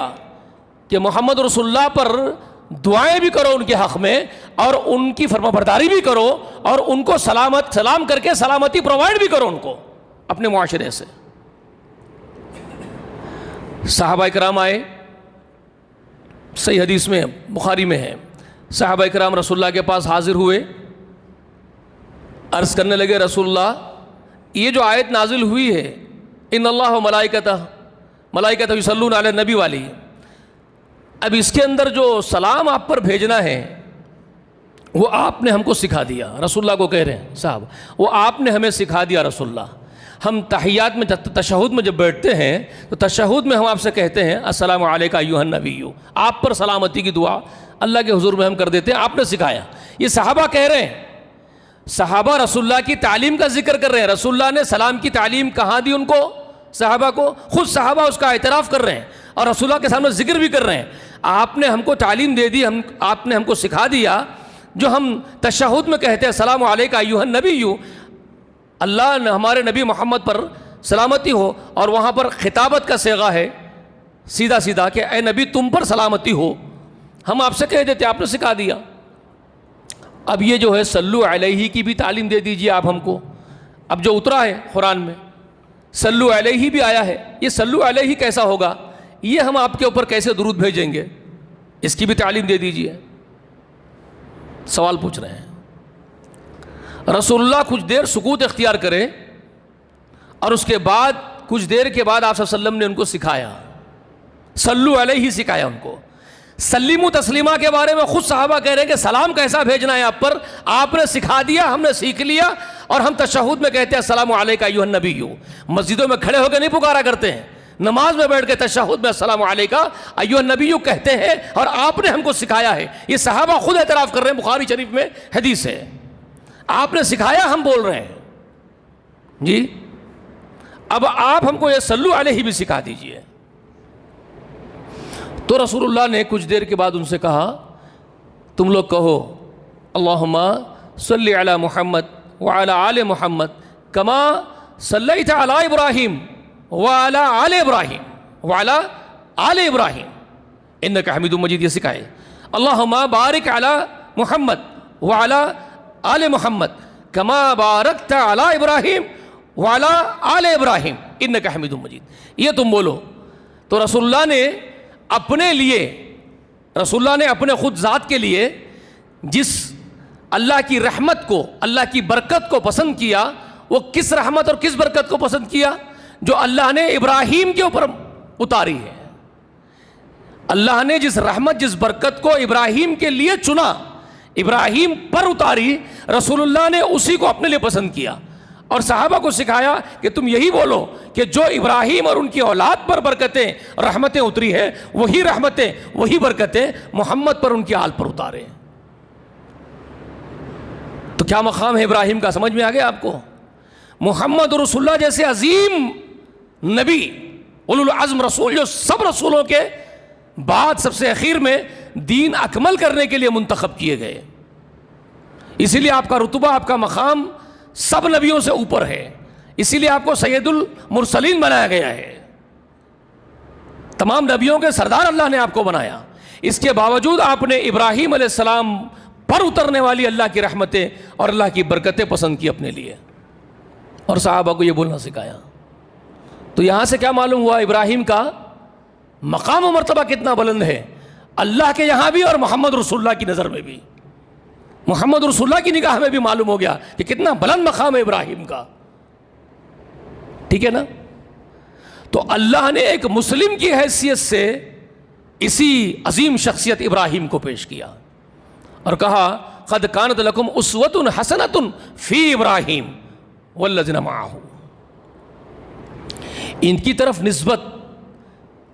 کہ محمد رسول اللہ پر دعائیں بھی کرو ان کے حق میں, اور ان کی فرما برداری بھی کرو, اور ان کو سلام کر کے سلامتی پرووائڈ بھی کرو ان کو اپنے معاشرے سے. صحابہ کرام آئے, صحیح حدیث میں بخاری میں ہے, صحابہ کرام رسول اللہ کے پاس حاضر ہوئے, عرض کرنے لگے رسول اللہ یہ جو آیت نازل ہوئی ہے ان اللہ و ملائکتہ یصلون علی النبی والی, اب اس کے اندر جو سلام آپ پر بھیجنا ہے وہ آپ نے ہم کو سکھا دیا. رسول اللہ کو کہہ رہے ہیں صاحب وہ آپ نے ہمیں سکھا دیا رسول اللہ. ہم تحیات میں تشہد میں جب بیٹھتے ہیں تو تشہد میں ہم آپ سے کہتے ہیں السلام علیکم ایھا النبی, آپ پر سلامتی کی دعا اللہ کے حضور میں ہم کر دیتے ہیں, آپ نے سکھایا. یہ صحابہ کہہ رہے ہیں, صحابہ رسول اللہ کی تعلیم کا ذکر کر رہے ہیں. رسول اللہ نے سلام کی تعلیم کہاں دی ان کو, صحابہ کو, خود صحابہ اس کا اعتراف کر رہے ہیں اور رسول اللہ کے سامنے ذکر بھی کر رہے ہیں. آپ نے ہم کو تعلیم دے دی, آپ نے ہم کو سکھا دیا جو ہم تشہد میں کہتے ہیں السلام علیکم ایھا النبی, اللہ نے ہمارے نبی محمد پر سلامتی ہو, اور وہاں پر خطابت کا صیغہ ہے سیدھا سیدھا کہ اے نبی تم پر سلامتی ہو, ہم آپ سے کہہ دیتے, آپ نے سکھا دیا. اب یہ جو ہے صلو علیہ کی بھی تعلیم دے دیجئے آپ ہم کو. اب جو اترا ہے قرآن میں صلو علیہ بھی آیا ہے, یہ صلو علیہ کیسا ہوگا, یہ ہم آپ کے اوپر کیسے درود بھیجیں گے, اس کی بھی تعلیم دے دیجئے. سوال پوچھ رہے ہیں. رسول اللہ کچھ دیر سکوت اختیار کرے اور اس کے بعد کچھ دیر کے بعد آپ صلی اللہ علیہ وسلم نے ان کو سکھایا, صلو علیہ سکھایا ان کو. سلیمو تسلیمہ کے بارے میں خود صحابہ کہہ رہے ہیں کہ سلام کیسا بھیجنا ہے آپ پر, آپ نے سکھا دیا, ہم نے سیکھ لیا, اور ہم تشہد میں کہتے ہیں السلام علیکم ایھا النبی. مسجدوں میں کھڑے ہو کے نہیں پکارا کرتے ہیں, نماز میں بیٹھ کے تشہد میں السلام علیکم ایھا النبی کہتے ہیں, اور آپ نے ہم کو سکھایا ہے. یہ صحابہ خود اعتراف کر رہے ہیں, بخاری شریف میں حدیث ہے, آپ نے سکھایا, ہم بول رہے ہیں جی. اب آپ ہم کو یہ صلو علیہ بھی سکھا دیجئے. تو رسول اللہ نے کچھ دیر کے بعد ان سے کہا تم لوگ کہو اللہم صلی علی محمد وعلی آل محمد کما صلیت علی ابراہیم وعلی آل ابراہیم وعلی آل ابراہیم انک حمید مجید, یہ سکھائے. اللہم بارک علی محمد وعلی آل محمد کما بارکت علی ابراہیم وعلی آل ابراہیم انک حمید مجید, یہ تم بولو. تو رسول اللہ نے اپنے لیے, رسول اللہ نے اپنے خود ذات کے لیے جس اللہ کی رحمت کو, اللہ کی برکت کو پسند کیا, وہ کس رحمت اور کس برکت کو پسند کیا, جو اللہ نے ابراہیم کے اوپر اتاری ہے. اللہ نے جس رحمت جس برکت کو ابراہیم کے لیے چنا, ابراہیم پر اتاری, رسول اللہ نے اسی کو اپنے لیے پسند کیا اور صحابہ کو سکھایا کہ تم یہی بولو کہ جو ابراہیم اور ان کی اولاد پر برکتیں رحمتیں اتری ہے, وہی رحمتیں وہی برکتیں محمد پر ان کی آل پر اتارے. تو کیا مقام ہے ابراہیم کا, سمجھ میں آ گیا آپ کو. محمد رسول اللہ جیسے عظیم نبی, اولو العزم رسول, جو سب رسولوں کے بعد سب سے اخیر میں دین اکمل کرنے کے لیے منتخب کیے گئے. اسی لیے آپ کا رتبہ, آپ کا مقام سب نبیوں سے اوپر ہے، اسی لیے آپ کو سید المرسلین بنایا گیا ہے، تمام نبیوں کے سردار اللہ نے آپ کو بنایا۔ اس کے باوجود آپ نے ابراہیم علیہ السلام پر اترنے والی اللہ کی رحمتیں اور اللہ کی برکتیں پسند کی اپنے لیے، اور صحابہ کو یہ بولنا سکھایا۔ تو یہاں سے کیا معلوم ہوا ابراہیم کا مقام و مرتبہ کتنا بلند ہے اللہ کے یہاں بھی اور محمد رسول اللہ کی نظر میں بھی، محمد رسول اللہ کی نگاہ میں بھی معلوم ہو گیا کہ کتنا بلند مقام ہے ابراہیم کا، ٹھیک ہے نا؟ تو اللہ نے ایک مسلم کی حیثیت سے اسی عظیم شخصیت ابراہیم کو پیش کیا اور کہا قد کانت لکم اسوۃ حسنۃ فی ابراہیم والذین معہ۔ ان کی طرف نسبت،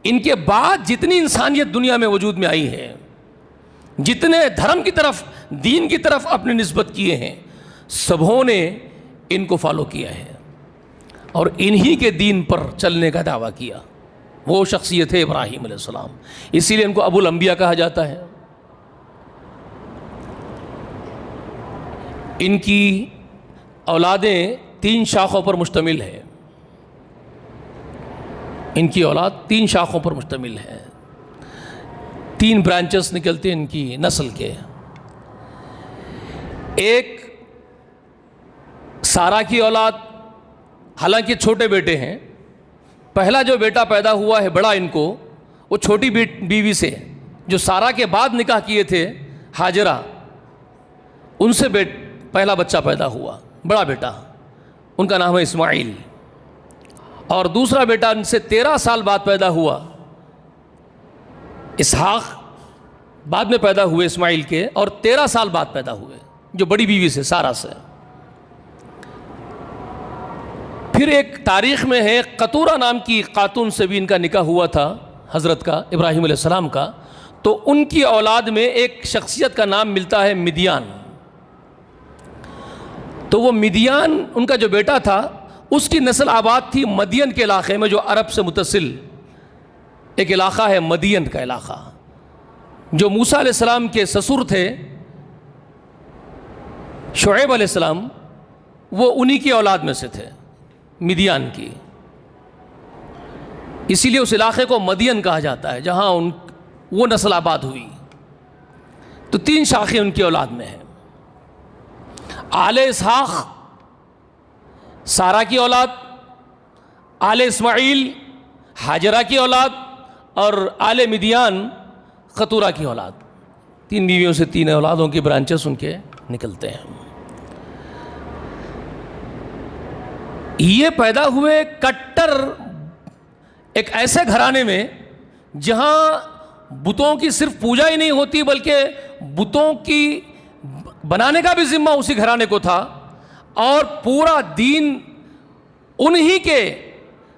ان کے بعد جتنی انسانیت دنیا میں وجود میں آئی ہے، جتنے دھرم کی طرف، دین کی طرف اپنی نسبت کیے ہیں، سبوں نے ان کو فالو کیا ہے اور انہی کے دین پر چلنے کا دعویٰ کیا۔ وہ شخصیت ہے ابراہیم علیہ السلام، اسی لیے ان کو ابو الانبیاء کہا جاتا ہے۔ ان کی اولادیں 3 شاخوں پر مشتمل ہیں، ان کی اولاد 3 شاخوں پر مشتمل ہے، 3 برانچز نکلتے ہیں ان کی نسل کے۔ ایک سارہ کی اولاد، حالانکہ چھوٹے بیٹے ہیں، پہلا جو بیٹا پیدا ہوا ہے بڑا ان کو، وہ چھوٹی بیوی سے جو سارہ کے بعد نکاح کیے تھے ہاجرہ، ان سے پہلا بچہ پیدا ہوا، بڑا بیٹا، ان کا نام ہے اسماعیل۔ اور دوسرا بیٹا ان سے 13 سال بعد پیدا ہوا، اسحاق، بعد میں پیدا ہوئے اسماعیل کے، اور 13 سال بعد پیدا ہوئے جو بڑی بیوی سے، سارہ سے۔ پھر ایک تاریخ میں ہے قطورہ نام کی خاتون سے بھی ان کا نکاح ہوا تھا حضرت کا، ابراہیم علیہ السلام کا، تو ان کی اولاد میں ایک شخصیت کا نام ملتا ہے مدیان۔ تو وہ مدیان ان کا جو بیٹا تھا، اس کی نسل آباد تھی مدین کے علاقے میں، جو عرب سے متصل ایک علاقہ ہے، مدین کا علاقہ، جو موسیٰ علیہ السلام کے سسر تھے شعیب علیہ السلام، وہ انہی کی اولاد میں سے تھے، مدیان کی، اسی لیے اس علاقے کو مدین کہا جاتا ہے جہاں وہ نسل آباد ہوئی۔ تو 3 شاخیں ان کی اولاد میں ہیں، آل اسحاق سارہ کی اولاد، آل اسماعیل ہاجرہ کی اولاد، اور آل مدیان قطورہ کی اولاد۔ 3 بیویوں سے 3 اولادوں کی برانچز ان کے نکلتے ہیں۔ یہ پیدا ہوئے کٹر ایک ایسے گھرانے میں جہاں بتوں کی صرف پوجا ہی نہیں ہوتی، بلکہ بتوں کی بنانے کا بھی ذمہ اسی گھرانے کو تھا، اور پورا دین انہی کے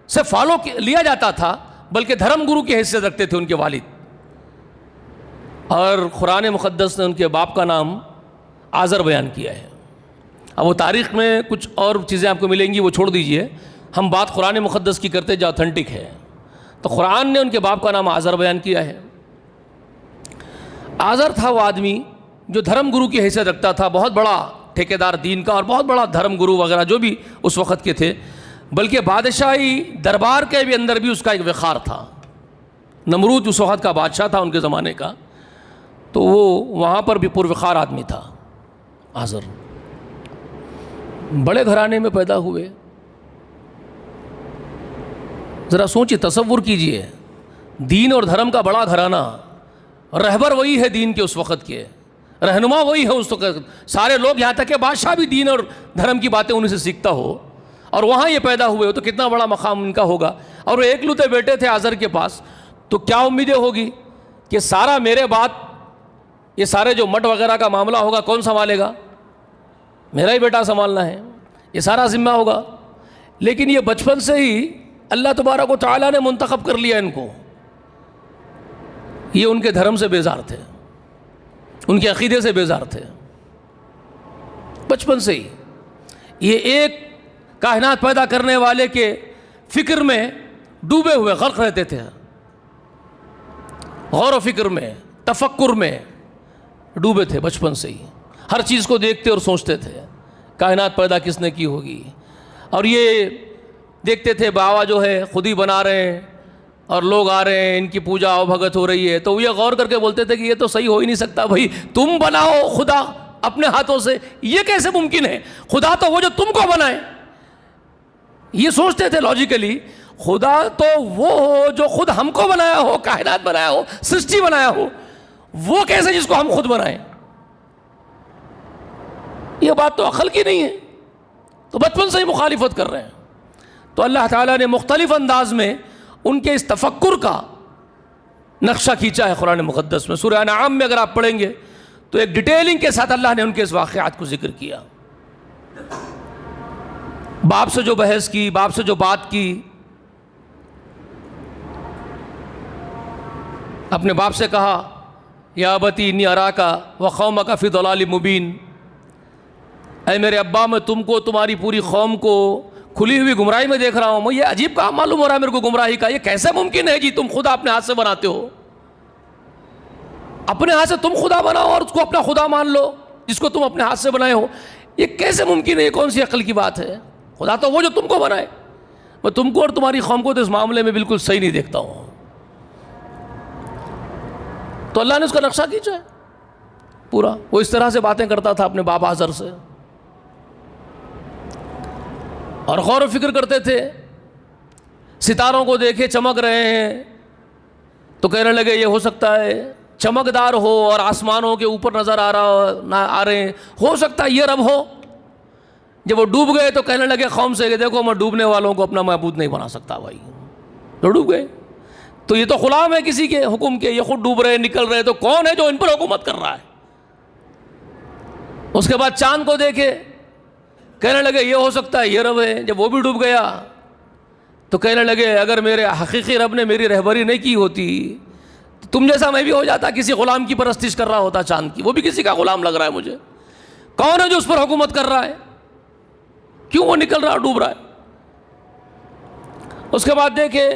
سے فالو لیا جاتا تھا، بلکہ دھرم گرو کی حیثیت رکھتے تھے ان کے والد۔ اور قرآن مقدس نے ان کے باپ کا نام آزر بیان کیا ہے۔ اب وہ تاریخ میں کچھ اور چیزیں آپ کو ملیں گی، وہ چھوڑ دیجئے، ہم بات قرآن مقدس کی کرتے جو اتھینٹک ہے۔ تو قرآن نے ان کے باپ کا نام آزر بیان کیا ہے۔ آزر تھا وہ آدمی جو دھرم گرو کی حیثیت رکھتا تھا، بہت بڑا ٹھیکیدار دین کا اور بہت بڑا دھرم گرو وغیرہ جو بھی اس وقت کے تھے، بلکہ بادشاہی دربار کے بھی اندر بھی اس کا ایک وقار تھا۔ نمرود اس وقت کا بادشاہ تھا ان کے زمانے کا، تو وہ وہاں پر بھی پروقار آدمی تھا آزر۔ بڑے گھرانے میں پیدا ہوئے، ذرا سوچیے، تصور کیجئے، دین اور دھرم کا بڑا گھرانہ، رہبر وہی ہے دین کے اس وقت کے، رہنما وہی ہے اس وقت، سارے لوگ، یہاں تک کہ بادشاہ بھی دین اور دھرم کی باتیں انہیں سے سیکھتا ہو، اور وہاں یہ پیدا ہوئے ہو تو کتنا بڑا مقام ان کا ہوگا۔ اور وہ ایکلوتے بیٹے تھے آزر کے پاس، تو کیا امیدیں ہوگی کہ سارا میرے بعد یہ سارے جو مٹ وغیرہ کا معاملہ ہوگا کون سنبھالے گا؟ میرا ہی بیٹا سنبھالنا ہے، یہ سارا ذمہ ہوگا۔ لیکن یہ بچپن سے ہی اللہ تبارک و تعالیٰ نے منتخب کر لیا ان کو، یہ ان کے دھرم سے بیزار تھے، ان کے عقیدے سے بیزار تھے، بچپن سے ہی یہ ایک کائنات پیدا کرنے والے کے فکر میں ڈوبے ہوئے، غرق رہتے تھے، غور و فکر میں، تفکر میں ڈوبے تھے بچپن سے ہی، ہر چیز کو دیکھتے اور سوچتے تھے، کائنات پیدا کس نے کی ہوگی. اور یہ دیکھتے تھے بابا جو ہے خود ہی بنا رہے ہیں اور لوگ آ رہے ہیں, ان کی پوجا و بھگت ہو رہی ہے, تو یہ غور کر کے بولتے تھے کہ یہ تو صحیح ہو ہی نہیں سکتا بھائی, تم بناؤ خدا اپنے ہاتھوں سے, یہ کیسے ممکن ہے؟ خدا تو وہ جو تم کو بنائے. یہ سوچتے تھے لاجیکلی, خدا تو وہ ہو جو خود ہم کو بنایا ہو, کائنات بنایا ہو, سرشٹی بنایا ہو, وہ کیسے جس کو ہم خود بنائیں؟ یہ بات تو عقل کی نہیں ہے. تو بچپن سے ہی مخالفت کر رہے ہیں. تو اللہ تعالیٰ نے مختلف انداز میں ان کے اس تفکر کا نقشہ کھینچا ہے قرآن مقدس میں. سورہ انعام میں اگر آپ پڑھیں گے تو ایک ڈیٹیلنگ کے ساتھ اللہ نے ان کے اس واقعات کو ذکر کیا. باپ سے جو بحث کی, باپ سے جو بات کی, اپنے باپ سے کہا یا ابتی انی اراکا وقومک فی ضلال مبین, اے میرے ابا میں تم کو تمہاری پوری قوم کو کھلی ہوئی گمراہی میں دیکھ رہا ہوں. یہ عجیب کام معلوم ہو رہا ہے میرے کو گمراہی کا, یہ کیسے ممکن ہے جی تم خدا اپنے ہاتھ سے بناتے ہو, اپنے ہاتھ سے تم خدا بناؤ اور اس کو اپنا خدا مان لو جس کو تم اپنے ہاتھ سے بنائے ہو. یہ کیسے ممکن ہے؟ یہ کون سی عقل کی بات ہے؟ خدا تو وہ جو تم کو بنائے. میں تم کو اور تمہاری قوم کو تو اس معاملے میں بالکل صحیح نہیں دیکھتا ہوں. تو اللہ نے اس کا نقشہ کھینچا ہے پورا. وہ اس طرح سے باتیں کرتا تھا اپنے بابا آزر سے, اور غور و فکر کرتے تھے. ستاروں کو دیکھے چمک رہے ہیں تو کہنے لگے یہ ہو سکتا ہے چمکدار ہو اور آسمانوں کے اوپر نظر آ رہے ہیں, ہو سکتا ہے یہ رب ہو. جب وہ ڈوب گئے تو کہنے لگے قوم سے کہ دیکھو میں ڈوبنے والوں کو اپنا معبود نہیں بنا سکتا بھائی. تو ڈوب گئے. تو یہ تو غلام ہے کسی کے حکم کے, یہ خود ڈوب رہے نکل رہے, تو کون ہے جو ان پر حکومت کر رہا ہے؟ اس کے بعد چاند کو دیکھے, کہنے لگے یہ ہو سکتا ہے یہ رب ہے. جب وہ بھی ڈوب گیا تو کہنے لگے اگر میرے حقیقی رب نے میری رہبری نہیں کی ہوتی تو تم جیسا میں بھی ہو جاتا, کسی غلام کی پرستش کر رہا ہوتا چاند کی. وہ بھی کسی کا غلام لگ رہا ہے مجھے. کون ہے جو اس پر حکومت کر رہا ہے؟ کیوں وہ نکل رہا ہے, ڈوب رہا ہے؟ اس کے بعد دیکھے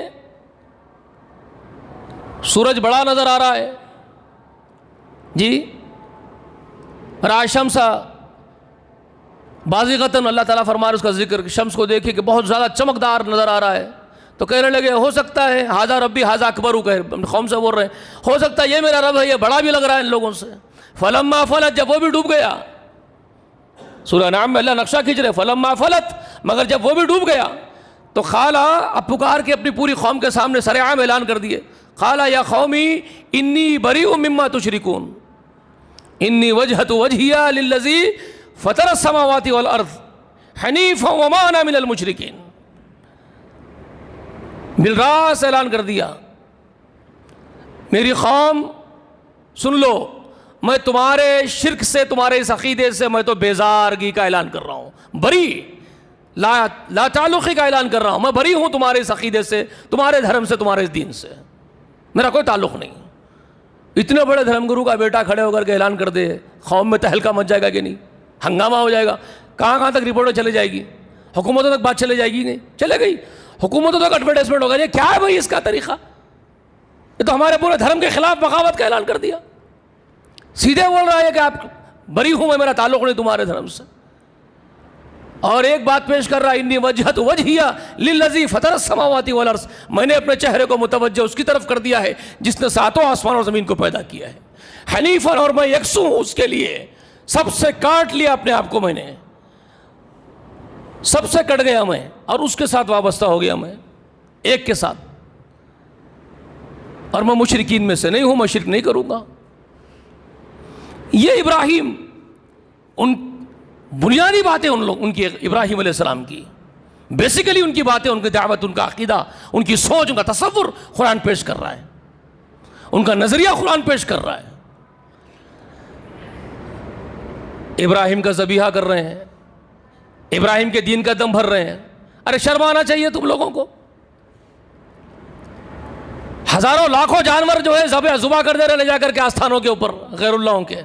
سورج بڑا نظر آ رہا ہے جی, رائے شمسا بازغتاً, اللہ تعالیٰ فرما رہا ہے اس کا ذکر, شمس کو دیکھے کہ بہت زیادہ چمکدار نظر آ رہا ہے. تو کہنے لگے ہو سکتا ہے ہاذا ربی ہاذا اکبر, کہ قوم سے بول رہے ہیں ہو سکتا ہے یہ میرا رب ہے, یہ بڑا بھی لگ رہا ہے ان لوگوں سے. فلما فلت, جب وہ بھی ڈوب گیا. سورہ نعم میں اللہ نقشہ کھینچ رہے فلما فلت, مگر جب وہ بھی ڈوب گیا تو قالا, اب پکار کے اپنی پوری قوم کے سامنے سرعام اعلان کر دیے, قالا یا قومی انی بریء مما تشرکون انی وجہت وجہی للذی فطر السماوات والارض حنیفا وما انا من المشرکین. بالراس اعلان کر دیا, میری قوم سن لو, میں تمہارے شرک سے, تمہارے اس عقیدے سے میں تو بیزارگی کا اعلان کر رہا ہوں, بری لا تعلقی کا اعلان کر رہا ہوں. میں بری ہوں تمہارے اس عقیدے سے, تمہارے دھرم سے, تمہارے اس دین سے, میرا کوئی تعلق نہیں. اتنے بڑے دھرم گرو کا بیٹا کھڑے ہو کر کے اعلان کر دے, قوم میں تہلکہ مچ جائے گا کہ نہیں, ہنگامہ ہو جائے گا. کہاں تک رپورٹیں چلے جائے گی, حکومتوں تک بات چلے جائے گی, نہیں چلے گئی, حکومتوں تک ایڈورٹائزمنٹ ہوگا. یہ کیا ہے بھائی اس کا طریقہ؟ یہ تو ہمارے پورے دھرم کے خلاف بغاوت کا اعلان کر دیا. سیدھے بول رہا ہے کہ آپ بری ہوں, میں, میرا تعلق نہیں تمہارے دھرم سے. اور ایک بات پیش کر رہا ہے انی وجہت وجہی للذی فطر السماوات والارض, میں نے اپنے چہرے کو متوجہ اس کی طرف کر دیا ہے جس نے ساتوں آسمان اور زمین کو پیدا کیا ہے. حنیفا, اور میں یکسو ہوں اس کے لیے, سب سے کاٹ لیا اپنے آپ کو, میں نے سب سے کٹ گیا میں اور اس کے ساتھ وابستہ ہو گیا میں, ایک کے ساتھ. اور میں مشرکین میں سے نہیں ہوں, میں شرک نہیں کروں گا. یہ ابراہیم, ان بنیادی باتیں ان کی ابراہیم علیہ السلام کی, بیسیکلی ان کی باتیں, ان کی دعوت, ان کا عقیدہ, ان کی سوچ, ان کا تصور قرآن پیش کر رہا ہے, ان کا نظریہ قرآن پیش کر رہا ہے. ابراہیم کا ذبیحہ کر رہے ہیں, ابراہیم کے دین کا دم بھر رہے ہیں. ارے شرم آنا چاہیے تم لوگوں کو. ہزاروں لاکھوں جانور جو ہے ذبح کر دے رہے لے جا کر کے آستھانوں کے اوپر, غیر اللہوں کے,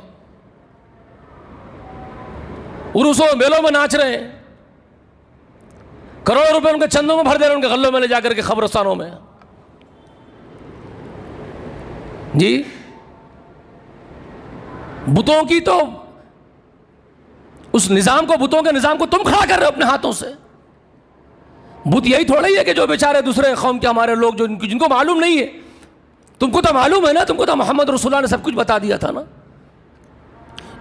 عروسوں میلوں میں ناچ رہے ہیں, کروڑوں روپے ان کے چندوں میں بھر دے رہے ہیں, ان کے غلوں میں لے جا کر کے قبرستانوں میں جی. بتوں کی تو اس نظام کو، بتوں کے نظام کو تم کھڑا کر رہے ہو اپنے ہاتھوں سے. بت یہی تھوڑا ہی ہے کہ جو بیچارے دوسرے قوم کے ہمارے لوگ جن کو معلوم نہیں ہے. تم کو تو معلوم ہے نا، تم کو تو محمد رسول اللہ نے سب کچھ بتا دیا تھا نا.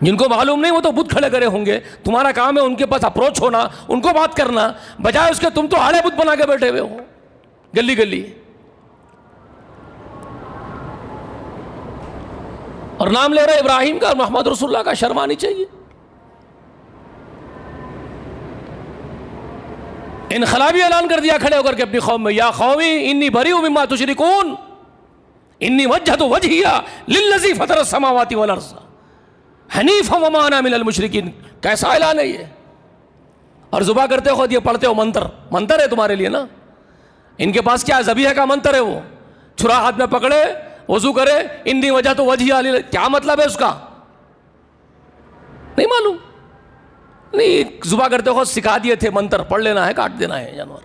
جن کو معلوم نہیں وہ تو بت کھڑے کرے ہوں گے. تمہارا کام ہے ان کے پاس اپروچ ہونا، ان کو بات کرنا، بجائے اس کے تم تو آڑے بت بنا کے بیٹھے ہوئے ہو گلی گلی. اور نام لے رہے ابراہیم کا اور محمد رسول اللہ کا. شرم آنی چاہیے. انقلابی اعلان کر دیا کھڑے ہو کر کے اپنی قوم میں، یا قومی انی بریء مما تشرکون انی وجہت وجہی للذی فطر السماوات والارض حنیفا وما انا من المشرکین. کیسا اعلان ہے یہ؟ اور ذبح کرتے ہو خود یہ پڑھتے ہو منتر ہے تمہارے لیے نا. ان کے پاس کیا ذبیحہ کا منتر ہے، وہ چھرا ہاتھ میں پکڑے وضو کرے انی وجہت وجہی، کیا مطلب ہے اس کا؟ نہیں معلوم. نہیں، ذبح کرتے ہو سکھا دیے تھے منتر، پڑھ لینا ہے، کاٹ دینا ہے جانور.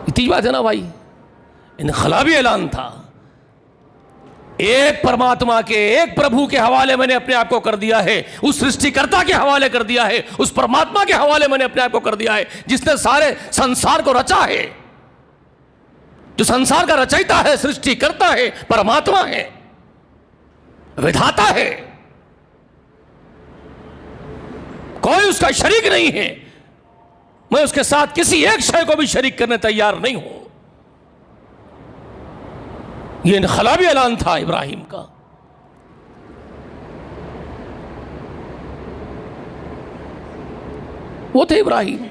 اتنی بات ہے نا بھائی. انقلابی اعلان تھا. ایک پرماتما کے، ایک پربھو کے حوالے میں نے اپنے آپ کو کر دیا ہے، اس سرشٹی کرتا کے حوالے کر دیا ہے، اس پرماتما کے حوالے میں نے اپنے آپ کو کر دیا ہے جس نے سارے سنسار کو رچا ہے، جو سنسار کا رچائیتا ہے، سرشٹی کرتا ہے، پرماتما ہے، ودھاتا ہے. کوئی اس کا شریک نہیں ہے. میں اس کے ساتھ کسی ایک شے کو بھی شریک کرنے تیار نہیں ہوں. یہ انقلابی اعلان تھا ابراہیم کا. وہ تھے ابراہیم،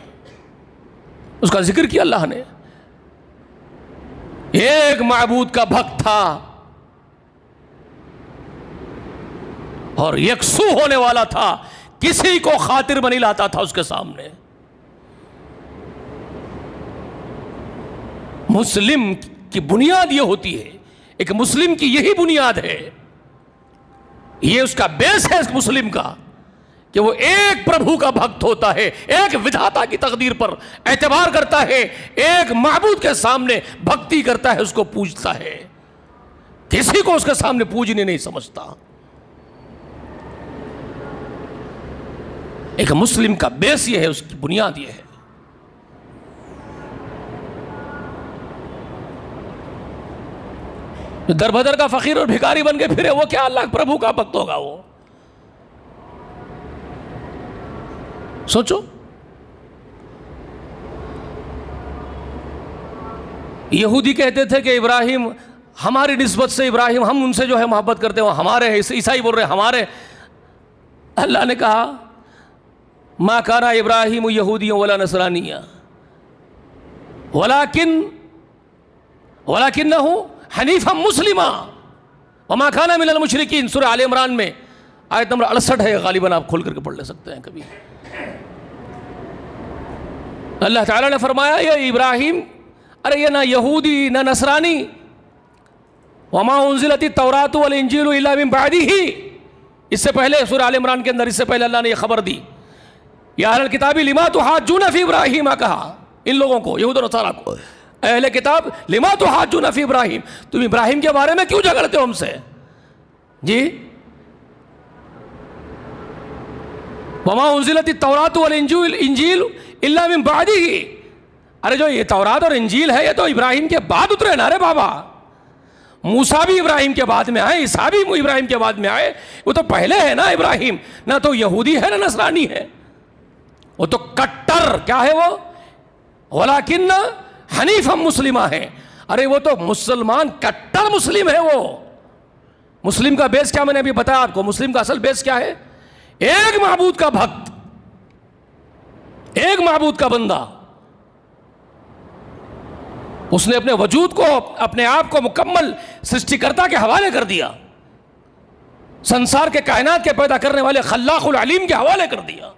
اس کا ذکر کیا اللہ نے. ایک معبود کا بھکت تھا اور یکسو ہونے والا تھا، کسی کو خاطر میں نہیں لاتا تھا اس کے سامنے. مسلم کی بنیاد یہ ہوتی ہے، ایک مسلم کی یہی بنیاد ہے، یہ اس کا بیس ہے اس مسلم کا، کہ وہ ایک پربھو کا بھکت ہوتا ہے، ایک ودھاتا کی تقدیر پر اعتبار کرتا ہے، ایک معبود کے سامنے بھکتی کرتا ہے، اس کو پوجتا ہے، کسی کو اس کے سامنے پوجنے نہیں سمجھتا. ایک مسلم کا بیس یہ ہے، اس کی بنیاد یہ ہے. جو در بدر کا فقیر اور بھکاری بن کے پھرے، وہ کیا اللہ پربھو کا بھکت ہوگا؟ وہ سوچو. یہودی کہتے تھے کہ ابراہیم ہماری نسبت سے، ابراہیم ہم ان سے جو ہے محبت کرتے ہیں، وہ ہمارے ہیں. عیسائی بول رہے ہمارے. اللہ نے کہا ما کان ابراہیم یہودیا ولا نصرانیا ولکنہ حنیفا مسلما وما کان من المشرکین. سورہ آل عمران میں آیت نمبر 68 ہے، غالباً آپ کھول کر کے پڑھ لے سکتے ہیں کبھی. اللہ تعالیٰ نے فرمایا یہ ابراہیم، ارے یہ نہ یہودی نہ نصرانی، وما انزلت التوراۃ والانجیل الا من بعدہ. اس سے پہلے سورہ آل عمران کے اندر، اس سے پہلے اللہ نے یہ خبر دی، یا اہل الکتاب لما تحاجون فی ابراہیم، کہا ان لوگوں کو، یہود و نصارہ کو، اہل کتاب لما تحاجون فی ابراہیم، تم ابراہیم کے بارے میں کیوں جھگڑتے ہو ہم سے؟ جی وما انزلت التوراۃ والانجیل الا من بعدہ. ارے جو یہ تورات اور انجیل ہے یہ تو ابراہیم کے بعد اترے نا رے بابا. موسیٰ بھی ابراہیم کے بعد میں آئے، عیسیٰ بھی ابراہیم کے بعد میں آئے. وہ تو پہلے ہے نا ابراہیم، نہ تو یہودی ہے نہ نصرانی ہے، وہ تو کٹر کیا ہے وہ، ولیکن حنیفا مسلمہ ہے. ارے وہ تو مسلمان کٹر مسلم ہے. وہ مسلم کا بیس کیا، میں نے ابھی بتایا آپ کو. مسلم کا اصل بیس کیا ہے؟ ایک معبود کا بھکت، ایک معبود کا بندہ. اس نے اپنے وجود کو، اپنے آپ کو مکمل سرشٹی کرتا کے حوالے کر دیا، سنسار کے کائنات کے پیدا کرنے والے خلاق العلیم کے حوالے کر دیا.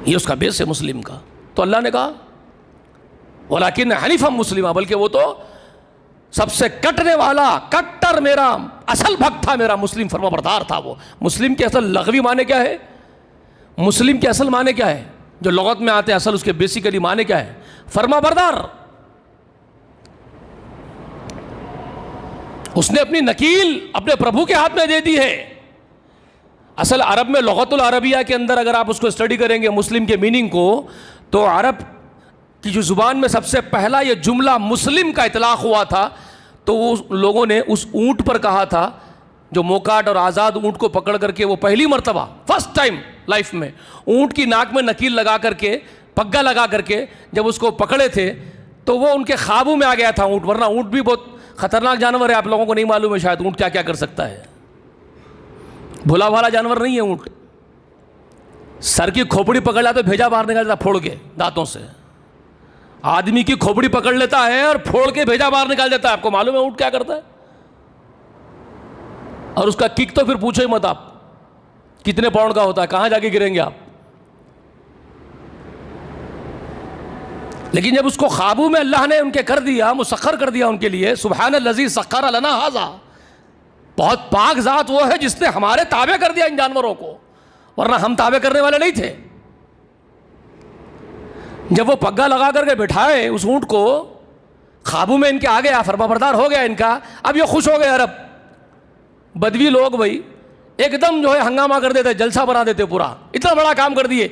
یہ اس کا بیس ہے مسلم کا. تو اللہ نے کہا ولیکن حنیفا مسلمہ، بلکہ وہ تو سب سے کٹنے والا، کٹر میرا اصل بھکت تھا، میرا مسلم فرما بردار تھا. وہ مسلم کے اصل لغوی معنی کیا ہے؟ مسلم کے اصل معنی کیا ہے جو لغت میں آتے ہیں؟ اصل اس کے بیسیکلی معنی کیا ہے؟ فرما بردار. اس نے اپنی نکیل اپنے پربھو کے ہاتھ میں دے دی ہے. اصل عرب میں لغت العربیہ کے اندر اگر آپ اس کو اسٹڈی کریں گے مسلم کے میننگ کو, تو عرب کی جو زبان میں سب سے پہلا یہ جملہ مسلم کا اطلاق ہوا تھا, تو وہ لوگوں نے اس اونٹ پر کہا تھا جو موکاٹ اور آزاد اونٹ کو پکڑ کر کے وہ پہلی مرتبہ فرسٹ ٹائم لائف میں اونٹ کی ناک میں نکیل لگا کر کے پگا لگا کر کے جب اس کو پکڑے تھے تو وہ ان کے خوابوں میں آ گیا تھا اونٹ. ورنہ اونٹ بھی بہت خطرناک جانور ہے, آپ لوگوں کو نہیں معلوم ہے شاید اونٹ کیا کیا کر سکتا ہے. بھولا بھالا جانور نہیں ہے اونٹ. سر کی کھوپڑی پکڑ لیتا تو بھیجا باہر نکال دیتا پھوڑ کے دانتوں سے. آدمی کی کھوپڑی پکڑ لیتا ہے اور پھوڑ کے بھیجا باہر نکال دیتا ہے. آپ کو معلوم ہے اونٹ کیا کرتا ہے؟ اور اس کا کک تو پھر پوچھو ہی مت آپ کتنے پاؤنڈ کا ہوتا ہے, کہاں جا کے گریں گے آپ. لیکن جب اس کو خوابوں میں اللہ نے ان کے کر دیا, مسخر کر دیا ان کے لیے, سبحان الذی سخر لنا ھذا, بہت پاک ذات وہ ہے جس نے ہمارے تابع کر دیا ان جانوروں کو, ورنہ ہم تابع کرنے والے نہیں تھے. جب وہ پگا لگا کر کے بٹھائے اس اونٹ کو, خوابوں میں ان کے آ گیا, فرمانبردار ہو گیا ان کا, اب یہ خوش ہو گئے. عرب بدوی لوگ بھائی ایک دم جو ہے ہنگامہ کر دیتے, جلسہ بنا دیتے, پورا اتنا بڑا کام کر دیے.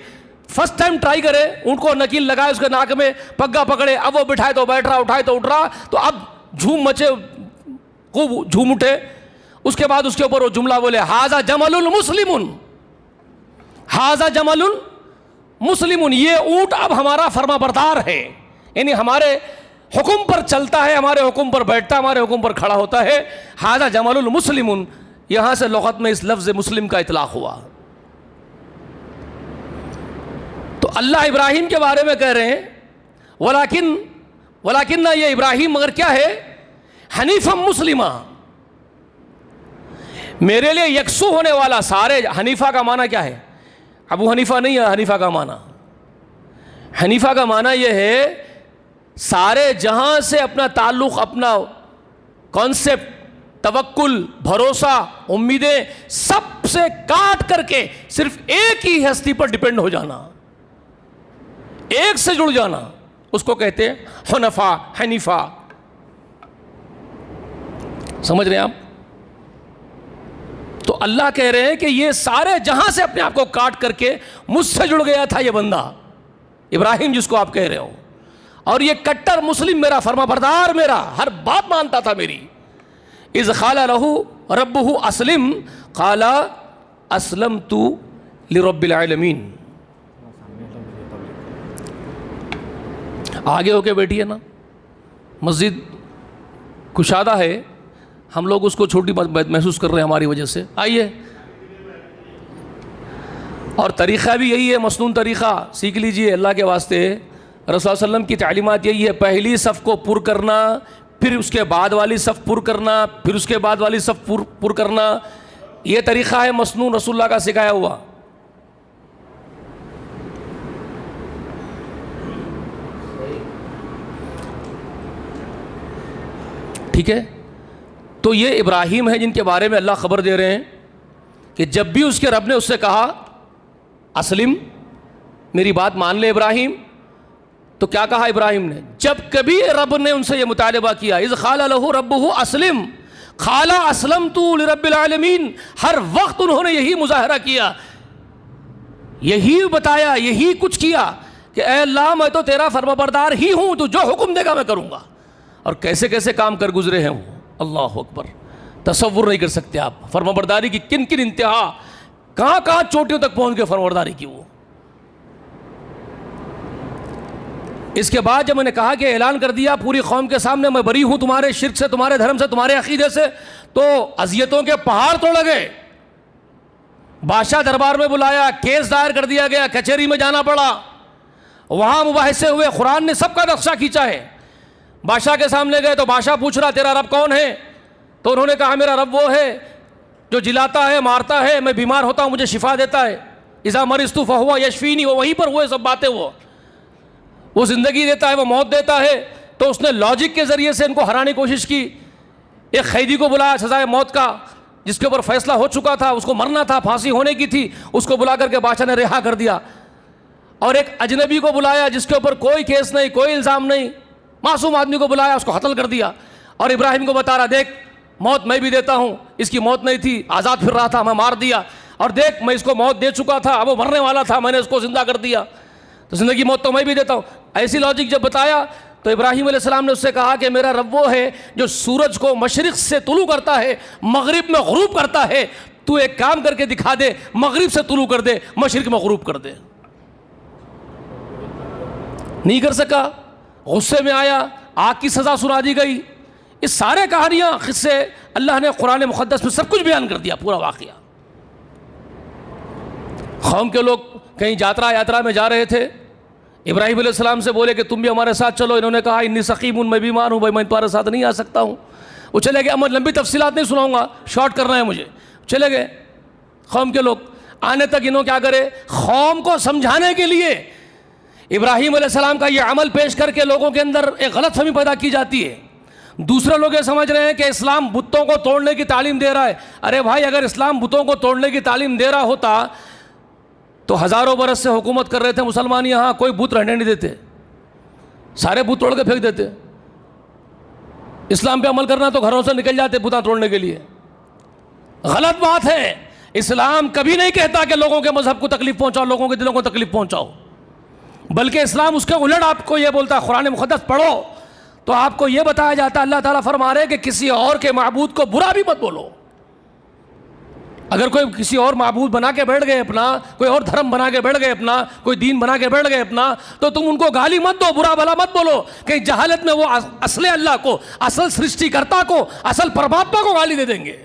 فرسٹ ٹائم ٹرائی کرے, اونٹ کو نکیل لگائے, اس کے ناک میں پگا پکڑے, اب وہ بٹھائے تو بیٹھ رہا, اٹھائے تو اٹھ رہا, تو اب جھوم مچے, خوب جھوم اٹھے. اس کے بعد اس کے اوپر وہ جملہ بولے ھذا جمل مسلم, ھذا جمل مسلم, یہ اونٹ اب ہمارا فرما بردار ہے, یعنی ہمارے حکم پر چلتا ہے, ہمارے حکم پر بیٹھتا ہے, ہمارے حکم پر کھڑا ہوتا ہے. ھذا جمل مسلم, یہاں سے لغت میں اس لفظ مسلم کا اطلاق ہوا. تو اللہ ابراہیم کے بارے میں کہہ رہے ہیں ولیکن یہ ابراہیم مگر کیا ہے, حنیفا مسلمہ, میرے لیے یکسو ہونے والا. سارے حنیفہ کا معنی کیا ہے؟ ابو حنیفہ نہیں ہے حنیفہ کا معنی. حنیفہ کا معنی یہ ہے سارے جہاں سے اپنا تعلق, اپنا کانسیپٹ, توکل, بھروسہ, امیدیں سب سے کاٹ کر کے صرف ایک ہی ہستی پر ڈپینڈ ہو جانا, ایک سے جڑ جانا, اس کو کہتے ہیں حنفا, حنیفہ. سمجھ رہے ہیں آپ؟ تو اللہ کہہ رہے ہیں کہ یہ سارے جہاں سے اپنے آپ کو کاٹ کر کے مجھ سے جڑ گیا تھا یہ بندہ ابراہیم جس کو آپ کہہ رہے ہو, اور یہ کٹر مسلم, میرا فرما بردار, میرا ہر بات مانتا تھا میری. اذ قال له ربه اسلم قال اسلمت لرب العالمین. آگے ہو کے بیٹھی ہے نا, مسجد کشادہ ہے, ہم لوگ اس کو چھوٹی محسوس کر رہے ہیں ہماری وجہ سے. آئیے, اور طریقہ بھی یہی ہے, مسنون طریقہ سیکھ لیجئے اللہ کے واسطے. رسول اللہ علیہ وسلم کی تعلیمات یہی ہے, پہلی صف کو پر کرنا, پھر اس کے بعد والی صف پر کرنا, پھر اس کے بعد والی صف پر کرنا. یہ طریقہ ہے مسنون رسول اللہ کا سکھایا ہوا. ٹھیک ہے, تو یہ ابراہیم ہے جن کے بارے میں اللہ خبر دے رہے ہیں کہ جب بھی اس کے رب نے اس سے کہا اسلم, میری بات مان لے ابراہیم, تو کیا کہا ابراہیم نے؟ جب کبھی رب نے ان سے یہ مطالبہ کیا, اذ قال له ربه اسلم قال اسلمت لرب العالمین, ہر وقت انہوں نے یہی مظاہرہ کیا, یہی بتایا, یہی کچھ کیا کہ اے اللہ میں تو تیرا فرمانبردار ہی ہوں, تو جو حکم دے گا میں کروں گا. اور کیسے کیسے کام کر گزرے ہیں وہ, اللہ اکبر, تصور نہیں کر سکتے آپ. فرمانبرداری کی کن کن انتہا, کہاں کہاں چوٹیوں تک پہنچ گئے فرمانبرداری کی وہ. اس کے بعد جب میں نے کہا کہ اعلان کر دیا پوری قوم کے سامنے میں بری ہوں تمہارے شرک سے, تمہارے دھرم سے, تمہارے عقیدے سے, تو اذیتوں کے پہاڑ توڑ گئے. بادشاہ دربار میں بلایا, کیس دائر کر دیا گیا, کچہری میں جانا پڑا, وہاں مباحثے ہوئے, قرآن نے سب کا نقشہ کھینچا ہے. بادشاہ کے سامنے گئے تو بادشاہ پوچھ رہا تیرا رب کون ہے؟ تو انہوں نے کہا میرا رب وہ ہے جو جلاتا ہے, مارتا ہے, میں بیمار ہوتا ہوں مجھے شفا دیتا ہے, اذا مرضت فہو یشفینی. وہ وہیں پر ہوئے سب باتیں, وہ زندگی دیتا ہے, وہ موت دیتا ہے. تو اس نے لاجک کے ذریعے سے ان کو ہرانے کی کوشش کی. ایک قیدی کو بلایا سزائے موت کا, جس کے اوپر فیصلہ ہو چکا تھا, اس کو مرنا تھا, پھانسی ہونے کی تھی, اس کو بلا کر کے بادشاہ نے رہا کر دیا. اور ایک اجنبی کو بلایا جس کے اوپر کوئی کیس نہیں, کوئی الزام نہیں, معصوم آدمی کو بلایا, اس کو قتل کر دیا. اور ابراہیم کو بتا رہا دیکھ موت میں بھی دیتا ہوں, اس کی موت نہیں تھی, آزاد پھر رہا تھا, میں مار دیا, اور دیکھ میں اس کو موت دے چکا تھا, اب وہ مرنے والا تھا, میں نے اس کو زندہ کر دیا, تو زندگی موت تو میں بھی دیتا ہوں. ایسی لاجک جب بتایا تو ابراہیم علیہ السلام نے اس سے کہا کہ میرا رب وہ ہے جو سورج کو مشرق سے طلوع کرتا ہے, مغرب میں غروب کرتا ہے, تو ایک کام کر کے دکھا دے, مغرب سے طلوع کر دے, مشرق میں غروب کر دے. نہیں کر سکا, غصے میں آیا, آگ کی سزا سنا دی گئی. اس سارے کہانیاں قصے اللہ نے قرآن مقدس میں سب کچھ بیان کر دیا, پورا واقعہ. قوم کے لوگ کہیں یاترا میں جا رہے تھے, ابراہیم علیہ السلام سے بولے کہ تم بھی ہمارے ساتھ چلو. انہوں نے کہا انی سقیم, میں بیمار ہوں بھائی, میں تمہارے ساتھ نہیں آ سکتا ہوں. وہ چلے گئے, میں لمبی تفصیلات نہیں سناؤں گا, شارٹ کرنا ہے مجھے. چلے گئے قوم کے لوگ. آنے تک انہوں کیا کرے, قوم کو سمجھانے کے لیے ابراہیم علیہ السلام کا یہ عمل پیش کر کے لوگوں کے اندر ایک غلط فہمی پیدا کی جاتی ہے. دوسرے لوگ یہ سمجھ رہے ہیں کہ اسلام بتوں کو توڑنے کی تعلیم دے رہا ہے. ارے بھائی, اگر اسلام بتوں کو توڑنے کی تعلیم دے رہا ہوتا تو ہزاروں برس سے حکومت کر رہے تھے مسلمان یہاں, کوئی بت رہنے نہیں دیتے, سارے بت توڑ کے پھینک دیتے. اسلام پہ عمل کرنا تو گھروں سے نکل جاتے بتاں توڑنے کے لیے. غلط بات ہے. اسلام کبھی نہیں کہتا کہ لوگوں کے مذہب کو تکلیف پہنچاؤ, لوگوں کے دلوں کو تکلیف پہنچاؤ, بلکہ اسلام اس کے الٹ آپ کو یہ بولتا ہے. قرآن مقدس پڑھو تو آپ کو یہ بتایا جاتا ہے, اللہ تعالیٰ فرما رہے کہ کسی اور کے معبود کو برا بھی مت بولو. اگر کوئی کسی اور معبود بنا کے بیٹھ گئے اپنا, کوئی اور دھرم بنا کے بیٹھ گئے اپنا, کوئی دین بنا کے بیٹھ گئے اپنا, تو تم ان کو گالی مت دو, برا بھلا مت بولو کہ جہالت میں وہ اصل اللہ کو, اصل سرشٹی کرتا کو, اصل پرماتما کو گالی دے دیں گے,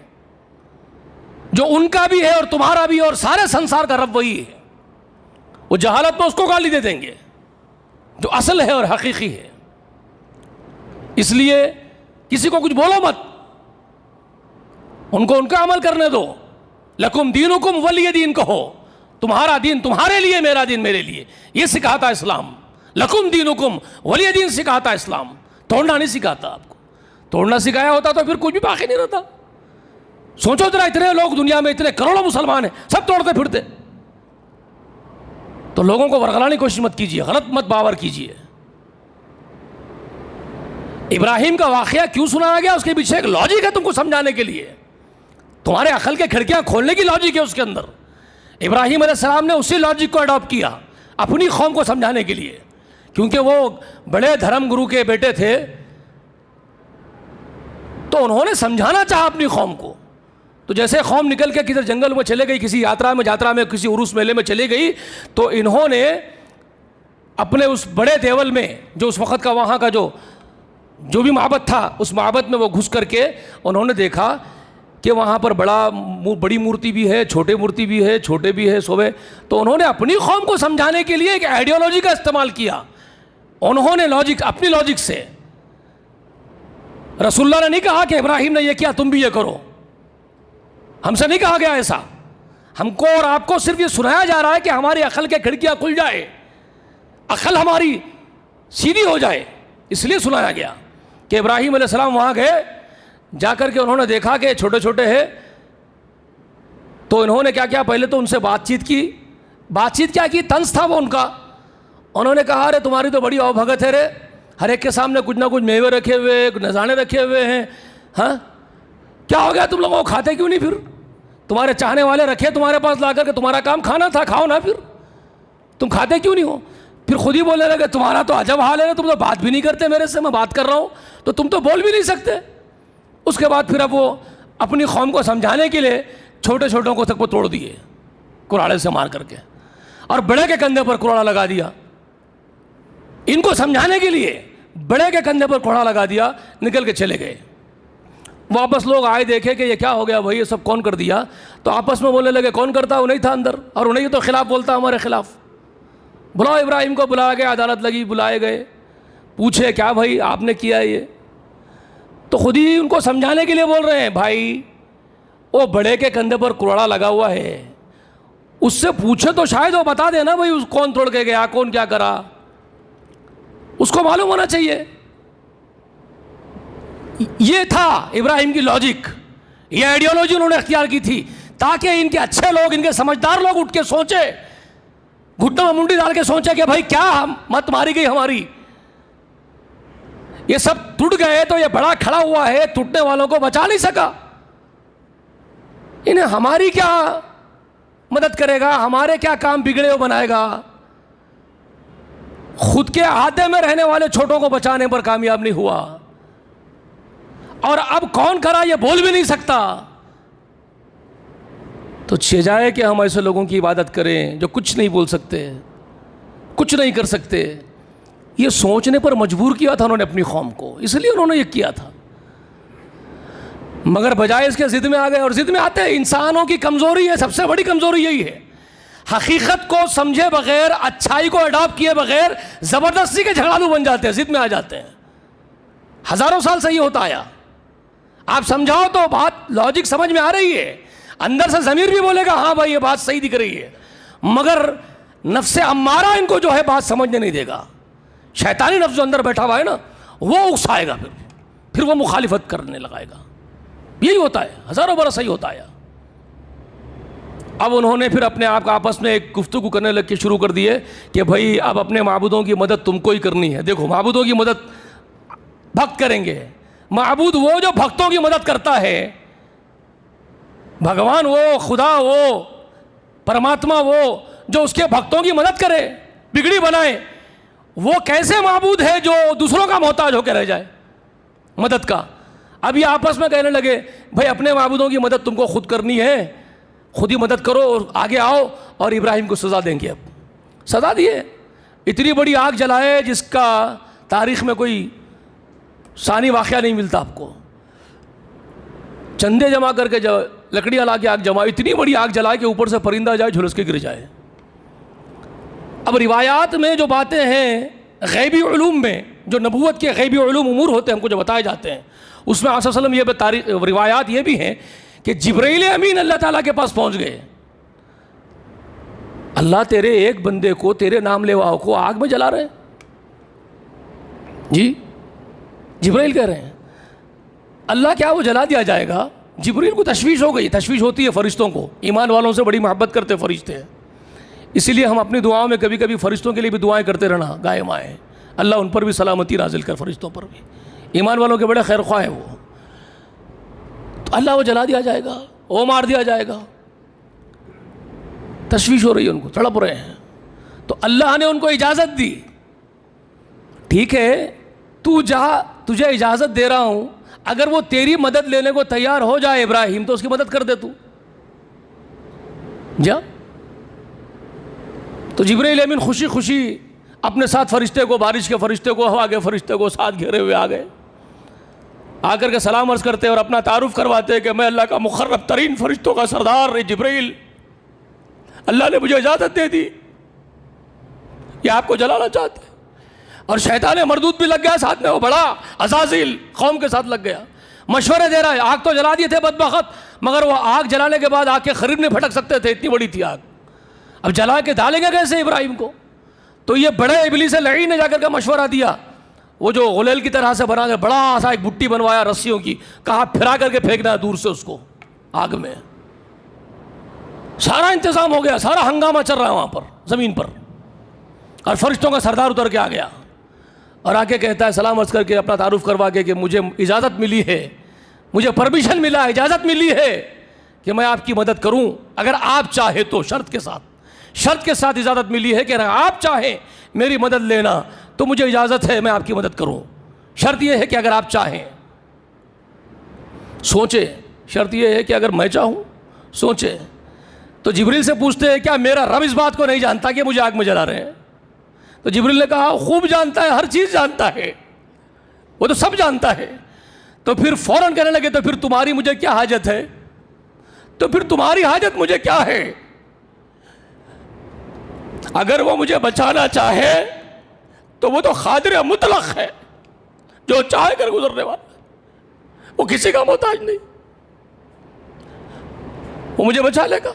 جو ان کا بھی ہے اور تمہارا بھی اور سارے سنسار کا رب وہی ہے. وہ جہالت میں اس کو گالی دے دیں گے جو اصل ہے اور حقیقی ہے. اس لیے کسی کو کچھ بولو مت, ان کو ان کا عمل کرنے دو. لکم دینکم ولی دین کہو, تمہارا دین تمہارے لیے, میرا دین میرے لیے, یہ سکھاتا اسلام. لکم دینکم ولی دین سکھاتا اسلام, توڑنا نہیں سکھاتا. آپ کو توڑنا سکھایا ہوتا تو پھر کچھ بھی باقی نہیں رہتا. سوچو ذرا, اتنے لوگ دنیا میں, اتنے کروڑوں مسلمان ہیں, سب توڑتے پھرتے. تو لوگوں کو ورغلانے کی کوشش مت کیجیے, غلط مت باور کیجیے. ابراہیم کا واقعہ کیوں سنایا گیا, اس کے پیچھے ایک لاجک ہے تم کو سمجھانے کے لیے. تمہارے عقل کے کھڑکیاں کھولنے کی لاجک ہے اس کے اندر. ابراہیم علیہ السلام نے اسی لاجک کو اڈاپٹ کیا اپنی قوم کو سمجھانے کے لیے, کیونکہ وہ بڑے دھرم گرو کے بیٹے تھے, تو انہوں نے سمجھانا چاہا اپنی قوم کو. تو جیسے قوم نکل کے کسی جنگل میں چلے گئی, کسی یاترا میں کسی عرس میلے میں چلی گئی, تو انہوں نے اپنے اس بڑے دیول میں, جو اس وقت کا وہاں کا جو بھی معبد تھا, اس معبد میں وہ گھس کر کے انہوں نے دیکھا کہ وہاں پر بڑی مورتی بھی ہے, چھوٹے مورتی بھی ہے, چھوٹے بھی ہے صوبے. تو انہوں نے اپنی قوم کو سمجھانے کے لیے ایک آئیڈیالوجی کا استعمال کیا. انہوں نے اپنی لاجک سے, رسول اللہ نے نہیں کہا کہ ابراہیم نے یہ کیا تم بھی یہ کرو, ہم سے نہیں کہا گیا ایسا. ہم کو اور آپ کو صرف یہ سنایا جا رہا ہے کہ ہماری عقل کے کھڑکیاں کھل جائے, عقل ہماری سیدھی ہو جائے, اس لیے سنایا گیا کہ ابراہیم علیہ السلام وہاں گئے. جا کر کے انہوں نے دیکھا کہ چھوٹے چھوٹے ہیں, تو انہوں نے کیا کیا, پہلے تو ان سے بات چیت کیا کی, طنز تھا وہ ان کا. انہوں نے کہا ارے تمہاری تو بڑی بھگت ہے رے, ہر ایک کے سامنے کچھ نہ کچھ میوے رکھے ہوئے, نذرانے رکھے ہوئے ہیں, ہاں کیا ہو گیا تم لوگوں کو, کھاتے کیوں نہیں پھر؟ تمہارے چاہنے والے رکھے تمہارے پاس لا کر کے, تمہارا کام کھانا تھا, کھاؤ نا, پھر تم کھاتے کیوں نہیں ہو؟ پھر خود ہی بولنے لگے تمہارا تو عجب حال ہے, تم تو بات بھی نہیں کرتے میرے سے, میں بات کر رہا ہوں تو تم تو بول بھی نہیں سکتے. اس کے بعد پھر اب وہ اپنی قوم کو سمجھانے کے لیے چھوٹے چھوٹوں کو تک وہ توڑ دیے کراڑے سے مار کر کے, اور بڑے کے کندھے پر کراڑا لگا دیا. ان کو سمجھانے کے لیے بڑے کے کندھے پر کراڑا لگا دیا, نکل کے چلے گئے. واپس لوگ آئے, دیکھے کہ یہ کیا ہو گیا بھائی, یہ سب کون کر دیا؟ تو آپس میں بولنے لگے کون کرتا, وہ نہیں تھا اندر, اور انہیں تو خلاف بولتا ہمارے خلاف. بلاؤ ابراہیم کو, بلایا گیا, عدالت لگی, بلائے گئے, پوچھے کیا بھائی آپ نے کیا یہ؟ تو خود ہی ان کو سمجھانے کے لیے بول رہے ہیں بھائی وہ بڑے کے کندھے پر کراڑا لگا ہوا ہے, اس سے پوچھے تو شاید وہ بتا دے نا بھائی کون توڑ کے گیا, کون کیا کرا, اس کو معلوم ہونا چاہیے. یہ تھا ابراہیم کی لاجک, یہ آئیڈیالوجی انہوں نے اختیار کی تھی تاکہ ان کے اچھے لوگ, ان کے سمجھدار لوگ اٹھ کے سوچے, گھٹنوں میں منڈی ڈال کے سوچے کہ بھائی کیا مت ماری گئی ہماری. یہ سب ٹوٹ گئے تو یہ بڑا کھڑا ہوا ہے، ٹوٹنے والوں کو بچا نہیں سکا، انہیں ہماری کیا مدد کرے گا، ہمارے کیا کام بگڑے ہو بنائے گا، خود کے عہدے میں رہنے والے چھوٹوں کو بچانے پر کامیاب نہیں ہوا، اور اب کون کرا یہ بول بھی نہیں سکتا۔ تو جائے کہ ہم ایسے لوگوں کی عبادت کریں جو کچھ نہیں بول سکتے، کچھ نہیں کر سکتے۔ یہ سوچنے پر مجبور کیا تھا انہوں نے اپنی قوم کو، اس لیے انہوں نے یہ کیا تھا، مگر بجائے اس کے ضد میں آ گئے، اور ضد میں آتے ہیں انسانوں کی کمزوری ہے، سب سے بڑی کمزوری یہی ہے، حقیقت کو سمجھے بغیر، اچھائی کو اڈاپٹ کیے بغیر زبردستی کے جھگڑالو بن جاتے ہیں، ضد میں آ جاتے ہیں۔ ہزاروں سال سے یہ ہوتا آیا، آپ سمجھاؤ تو بات لاجک سمجھ میں آ رہی ہے، اندر سے ضمیر بھی بولے گا ہاں بھائی یہ بات صحیح دکھ رہی ہے، مگر نفس امارہ ان کو جو ہے بات سمجھنے نہیں دے گا، شیطانی نفس جو اندر بیٹھا ہوا ہے نا وہ اکسائے گا، پھر وہ مخالفت کرنے لگائے گا۔ یہی ہوتا ہے، ہزاروں برس صحیح ہوتا ہے۔ اب انہوں نے پھر اپنے آپ کا آپس میں ایک گفتگو کرنے لگ کے شروع کر دیے کہ بھائی اب اپنے معبودوں کی مدد تم کو ہی کرنی ہے۔ دیکھو معبودوں کی مدد بھکت کریں گے، معبود وہ جو بھکتوں کی مدد کرتا ہے، بھگوان وہ، خدا وہ، پرماتما وہ جو اس کے بھکتوں کی مدد کرے، بگڑی بنائے، وہ کیسے معبود ہے جو دوسروں کا محتاج ہو کے رہ جائے مدد کا۔ اب یہ آپس میں کہنے لگے بھائی اپنے معبودوں کی مدد تم کو خود کرنی ہے، خود ہی مدد کرو اور آگے آؤ، اور ابراہیم کو سزا دیں گے۔ اب سزا دیے، اتنی بڑی آگ جلائے جس کا تاریخ میں کوئی ثانی واقعہ نہیں ملتا آپ کو، چندے جمع کر کے لکڑیاں لا کے آگ جمع، اتنی بڑی آگ جلائے کہ اوپر سے پرندہ جائے جھلس کے گر جائے۔ اب روایات میں جو باتیں ہیں غیبی علوم میں، جو نبوت کے غیبی علوم امور ہوتے ہیں ہم کو جو بتائے جاتے ہیں، اس میں آپ صلی اللہ علیہ وسلم یہ روایات یہ بھی ہیں کہ جبرائیل امین اللہ تعالیٰ کے پاس پہنچ گئے، اللہ تیرے ایک بندے کو، تیرے نام لیواؤں کو آگ میں جلا رہے ہیں۔ جی جبرائیل کہہ رہے ہیں اللہ کیا وہ جلا دیا جائے گا؟ جبرائیل کو تشویش ہو گئی، تشویش ہوتی ہے فرشتوں کو، ایمان والوں سے بڑی محبت کرتے فرشتے ہیں، اسی لیے ہم اپنی دعاؤں میں کبھی کبھی فرشتوں کے لیے بھی دعائیں کرتے رہنا، گائے مائیں، اللہ ان پر بھی سلامتی نازل کر، فرشتوں پر بھی، ایمان والوں کے بڑے خیر خواہ ہیں وہ۔ تو اللہ وہ جلا دیا جائے گا، وہ مار دیا جائے گا، تشویش ہو رہی ہے ان کو، تڑپ رہے ہیں۔ تو اللہ نے ان کو اجازت دی، ٹھیک ہے تو جا، تجھے اجازت دے رہا ہوں، اگر وہ تیری مدد لینے کو تیار ہو جائے ابراہیم تو اس کی مدد کر دے تو جا۔ تو جبرائیل امین خوشی خوشی اپنے ساتھ فرشتے کو، بارش کے فرشتے کو، ہوا کے فرشتے کو ساتھ گھیرے ہوئے آ گئے، آ کر کے سلام عرض کرتے اور اپنا تعارف کرواتے کہ میں اللہ کا مقرب ترین فرشتوں کا سردار جبرائیل، اللہ نے مجھے اجازت دے دی، یہ آپ کو جلانا چاہتے ہیں۔ اور شیطان مردود بھی لگ گیا ساتھ میں، وہ بڑا عزازیل قوم کے ساتھ لگ گیا، مشورے دے رہا ہے، آگ تو جلا دیے تھے بدبخت، مگر وہ آگ جلانے کے بعد آگ کے قریب نہیں پھٹک سکتے تھے، اتنی بڑی تھی آگ، اب جلا کے ڈالیں گے کیسے ابراہیم کو؟ تو یہ بڑے ابلیس لعین نے جا کر کے مشورہ دیا، وہ جو غلیل کی طرح سے بنا کے بڑا سا ایک بٹی بنوایا رسیوں کی، کہا پھرا کر کے پھینکنا ہے دور سے اس کو آگ میں۔ سارا انتظام ہو گیا، سارا ہنگامہ چل رہا ہے وہاں پر زمین پر، اور فرشتوں کا سردار اتر کے آ گیا اور آ کے کہتا ہے سلام عرض کر کے اپنا تعارف کروا کے کہ مجھے اجازت ملی ہے، مجھے پرمیشن ملا، اجازت ملی ہے کہ میں آپ کی مدد کروں اگر آپ چاہے تو، شرط کے ساتھ اجازت ملی ہے کہ اگر آپ چاہیں میری مدد لینا تو مجھے اجازت ہے میں آپ کی مدد کروں، شرط یہ ہے کہ اگر آپ چاہیں۔ سوچے، شرط یہ ہے کہ اگر میں چاہوں، سوچے۔ تو جبریل سے پوچھتے ہیں کیا میرا رب اس بات کو نہیں جانتا کہ مجھے آگ میں جلا رہے ہیں؟ تو جبریل نے کہا خوب جانتا ہے، ہر چیز جانتا ہے، وہ تو سب جانتا ہے۔ تو پھر فوراً کہنے لگے تو پھر تمہاری مجھے کیا حاجت ہے؟ تو پھر تمہاری حاجت مجھے کیا ہے؟ اگر وہ مجھے بچانا چاہے تو وہ تو قادر مطلق ہے، جو چاہے کر گزرنے والا، وہ کسی کا محتاج نہیں، وہ مجھے بچا لے گا۔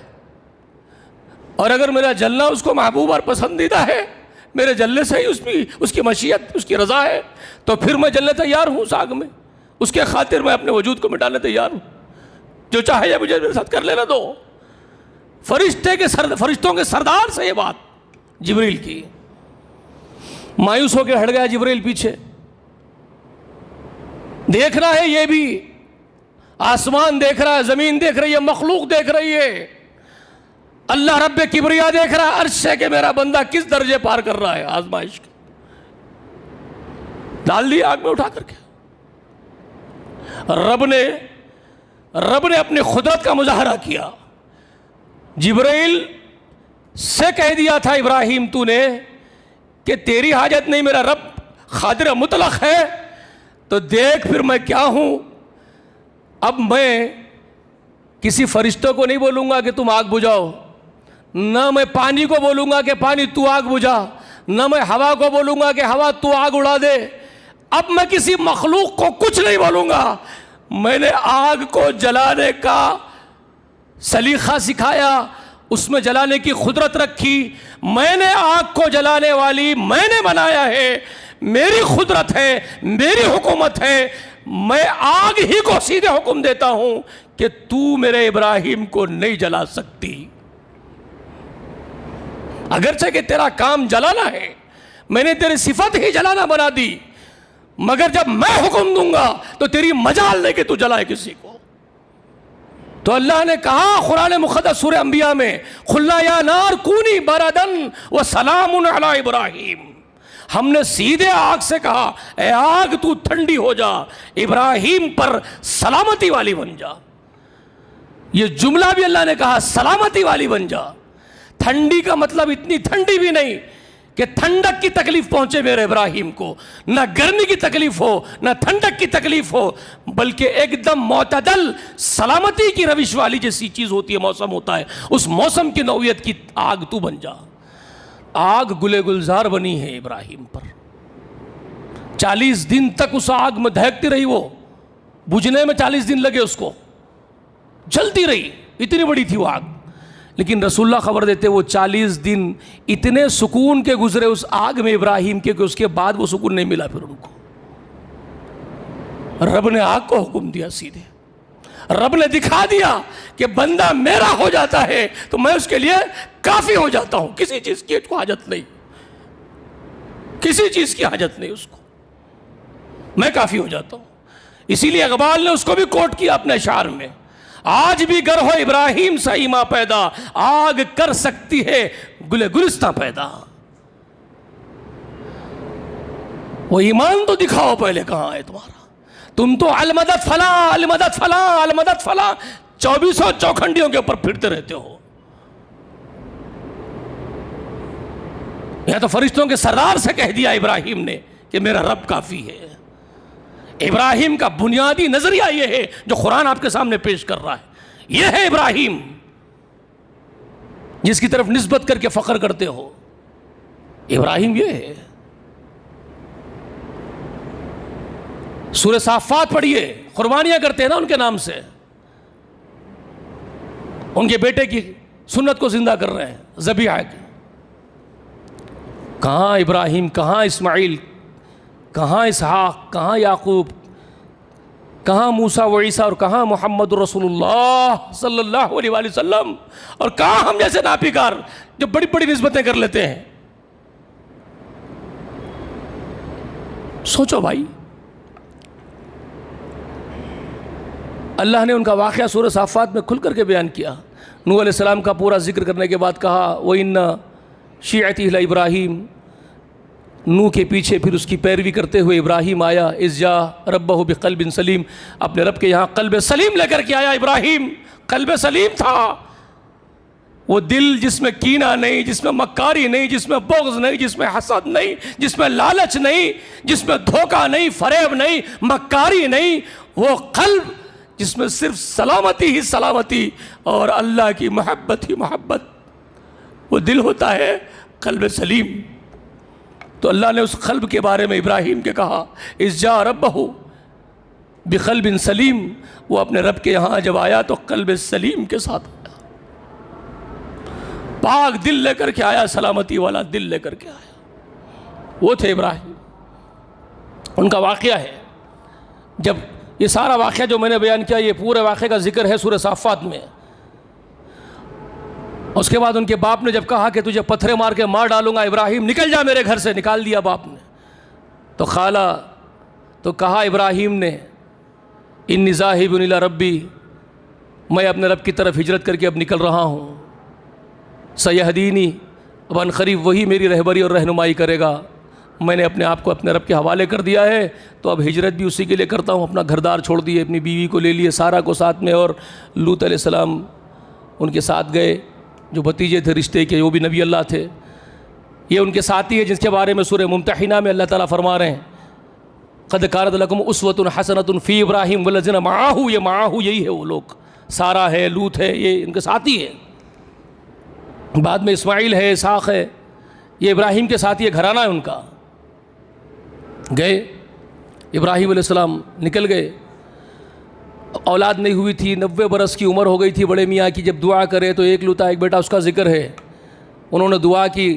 اور اگر میرا جلنا اس کو محبوب اور پسندیدہ ہے، میرے جلنے سے ہی اس کی مشیت، اس کی رضا ہے، تو پھر میں جلنے تیار ہوں اس آگ میں، اس کے خاطر میں اپنے وجود کو مٹانے تیار ہوں، جو چاہے مجھے میرے ساتھ کر لینا دو۔ فرشتوں کے سردار سے یہ بات جبریل کی۔ مایوس ہو کے ہٹ گیا جبریل پیچھے، دیکھ رہا ہے یہ بھی، آسمان دیکھ رہا ہے، زمین دیکھ رہی ہے، مخلوق دیکھ رہی ہے، اللہ رب کبریا دیکھ رہا ہے، عرش سے کہ میرا بندہ کس درجے پار کر رہا ہے آزمائش کے. ڈال دیا آگ میں اٹھا کر کے. رب نے اپنی قدرت کا مظاہرہ کیا. جبرائیل سے کہہ دیا تھا ابراہیم تو نے کہ تیری حاجت نہیں، میرا رب قادر مطلق ہے. تو دیکھ پھر میں کیا ہوں. اب میں کسی فرشتوں کو نہیں بولوں گا کہ تم آگ بجھاؤ، نہ میں پانی کو بولوں گا کہ پانی تو آگ بجھا، نہ میں ہوا کو بولوں گا کہ ہوا تو آگ اڑا دے. اب میں کسی مخلوق کو کچھ نہیں بولوں گا. میں نے آگ کو جلانے کا سلیقہ سکھایا، اس میں جلانے کی قدرت رکھی. میں نے آگ کو جلانے والی میں نے بنایا ہے، میری قدرت ہے، میری حکومت ہے. میں آگ ہی کو سیدھے حکم دیتا ہوں کہ تو میرے ابراہیم کو نہیں جلا سکتی. اگرچہ کہ تیرا کام جلانا ہے، میں نے تیری صفت ہی جلانا بنا دی، مگر جب میں حکم دوں گا تو تیری مجال نہیں کہ تو جلائے کسی کو. تو اللہ نے کہا قرآن مقدس سورہ انبیاء میں، قُلْنَا يَا نَارُ كُونِي بَرَدًا وَسَلَامٌ عَلَىٰ ابراہیم. ہم نے سیدھے آگ سے کہا اے آگ تو ٹھنڈی ہو جا، ابراہیم پر سلامتی والی بن جا. یہ جملہ بھی اللہ نے کہا سلامتی والی بن جا. ٹھنڈی کا مطلب اتنی ٹھنڈی بھی نہیں کہ ٹھنڈک کی تکلیف پہنچے میرے ابراہیم کو، نہ گرمی کی تکلیف ہو نہ ٹھنڈک کی تکلیف ہو، بلکہ ایک دم معتدل سلامتی کی روش والی جیسی چیز ہوتی ہے، موسم ہوتا ہے، اس موسم کی نوعیت کی آگ تو بن جا. آگ گلے گلزار بنی ہے ابراہیم پر. 40 دن تک اس آگ میں دہکتی رہی، وہ بجھنے میں 40 دن لگے اس کو، جلتی رہی، اتنی بڑی تھی وہ آگ. لیکن رسول اللہ خبر دیتے وہ 40 دن اتنے سکون کے گزرے اس آگ میں ابراہیم کے کہ اس کے بعد وہ سکون نہیں ملا پھر ان کو. رب نے آگ کو حکم دیا سیدھے. رب نے دکھا دیا کہ بندہ میرا ہو جاتا ہے تو میں اس کے لیے کافی ہو جاتا ہوں. کسی چیز کی اس کو حاجت نہیں، کسی چیز کی حاجت نہیں اس کو، میں کافی ہو جاتا ہوں. اسی لیے اقبال نے اس کو بھی کوٹ کیا اپنے اشعار میں، آج بھی گر ہو ابراہیم سا ایماں پیدا، آگ کر سکتی ہے گلے گلستہ پیدا. وہ ایمان تو دکھاؤ پہلے کہاں ہے تمہارا. تم تو المدد فلاں المدد فلاں المدد فلاں 2400 چوکھنڈیوں کے اوپر پھرتے رہتے ہو. یہاں تو فرشتوں کے سردار سے کہہ دیا ابراہیم نے کہ میرا رب کافی ہے. ابراہیم کا بنیادی نظریہ یہ ہے جو قرآن آپ کے سامنے پیش کر رہا ہے. یہ ہے ابراہیم جس کی طرف نسبت کر کے فخر کرتے ہو. ابراہیم یہ ہے. سورہ صافات پڑھیے، قربانیاں کرتے ہیں نا ان کے نام سے، ان کے بیٹے کی سنت کو زندہ کر رہے ہیں، ذبیحہ کی. کہاں ابراہیم، کہاں اسماعیل، کہاں اسحاق، کہاں یعقوب، کہاں موسیٰ و عیسیٰ، اور کہاں محمد رسول اللہ صلی اللہ علیہ وآلہ وسلم، اور کہاں ہم جیسے ناپیکار جو بڑی بڑی نسبتیں کر لیتے ہیں. سوچو بھائی، اللہ نے ان کا واقعہ سورہ صافات میں کھل کر کے بیان کیا. نوح علیہ السلام کا پورا ذکر کرنے کے بعد کہا وَإِنَّ شِيعَتِهِ لَإِبْرَاهِيمَ. نوح کے پیچھے پھر اس کی پیروی کرتے ہوئے ابراہیم آیا. اِذْ جَاءَ رَبَّهُ بِقَلْبٍ سَلِيمٍ. اپنے رب کے یہاں قلب سلیم لے کر کے آیا ابراہیم. قلب سلیم تھا، وہ دل جس میں کینہ نہیں، جس میں مکاری نہیں، جس میں بغض نہیں، جس میں حسد نہیں، جس میں لالچ نہیں، جس میں دھوکہ نہیں، فریب نہیں، مکاری نہیں. وہ قلب جس میں صرف سلامتی ہی سلامتی اور اللہ کی محبت ہی محبت، وہ دل ہوتا ہے قلب سلیم. تو اللہ نے اس قلب کے بارے میں ابراہیم کے کہا اِذْ جَاءَ رَبَّهُ بِقَلْبٍ سَلِيمٍ. وہ اپنے رب کے یہاں جب آیا تو قلب سلیم کے ساتھ آیا، پاک دل لے کر کے آیا، سلامتی والا دل لے کر کے آیا. وہ تھے ابراہیم. ان کا واقعہ ہے. جب یہ سارا واقعہ جو میں نے بیان کیا، یہ پورے واقعے کا ذکر ہے سورہ صافات میں. اس کے بعد ان کے باپ نے جب کہا کہ تجھے پتھرے مار کے مار ڈالوں گا ابراہیم، نکل جا میرے گھر سے. نکال دیا باپ نے. تو کہا ابراہیم نے انی ذاہب الی ربی، میں اپنے رب کی طرف ہجرت کر کے اب نکل رہا ہوں، سیہدینی، اب ان قریب وہی میری رہبری اور رہنمائی کرے گا، میں نے اپنے آپ کو اپنے رب کے حوالے کر دیا ہے، تو اب ہجرت بھی اسی کے لیے کرتا ہوں۔ اپنا گھر دار چھوڑ دیے، اپنی بیوی کو لے لیے، سارہ کو ساتھ میں، اور لوط علیہ السلام ان کے ساتھ گئے، جو بھتیجے تھے رشتے کے، وہ بھی نبی اللہ تھے۔ یہ ان کے ساتھی ہے جس کے بارے میں سورہ ممتحنہ میں اللہ تعالیٰ فرما رہے ہیں قد کانت لکم اسوۃ حسنۃ فی ابراہیم والذین معہ، یہ معہ یہی ہے وہ لوگ، سارہ ہے، لوط ہے، یہ ان کے ساتھی ہے۔ بعد میں اسماعیل ہے، اسحاق ہے، یہ ابراہیم کے ساتھی ہے، گھرانہ ہے ان کا۔ گئے ابراہیم علیہ السلام، نکل گئے، اولاد نہیں ہوئی تھی، 90 برس کی عمر ہو گئی تھی بڑے میاں کی۔ جب دعا کرے تو ایک لوتا ایک بیٹا اس کا ذکر ہے، انہوں نے دعا کی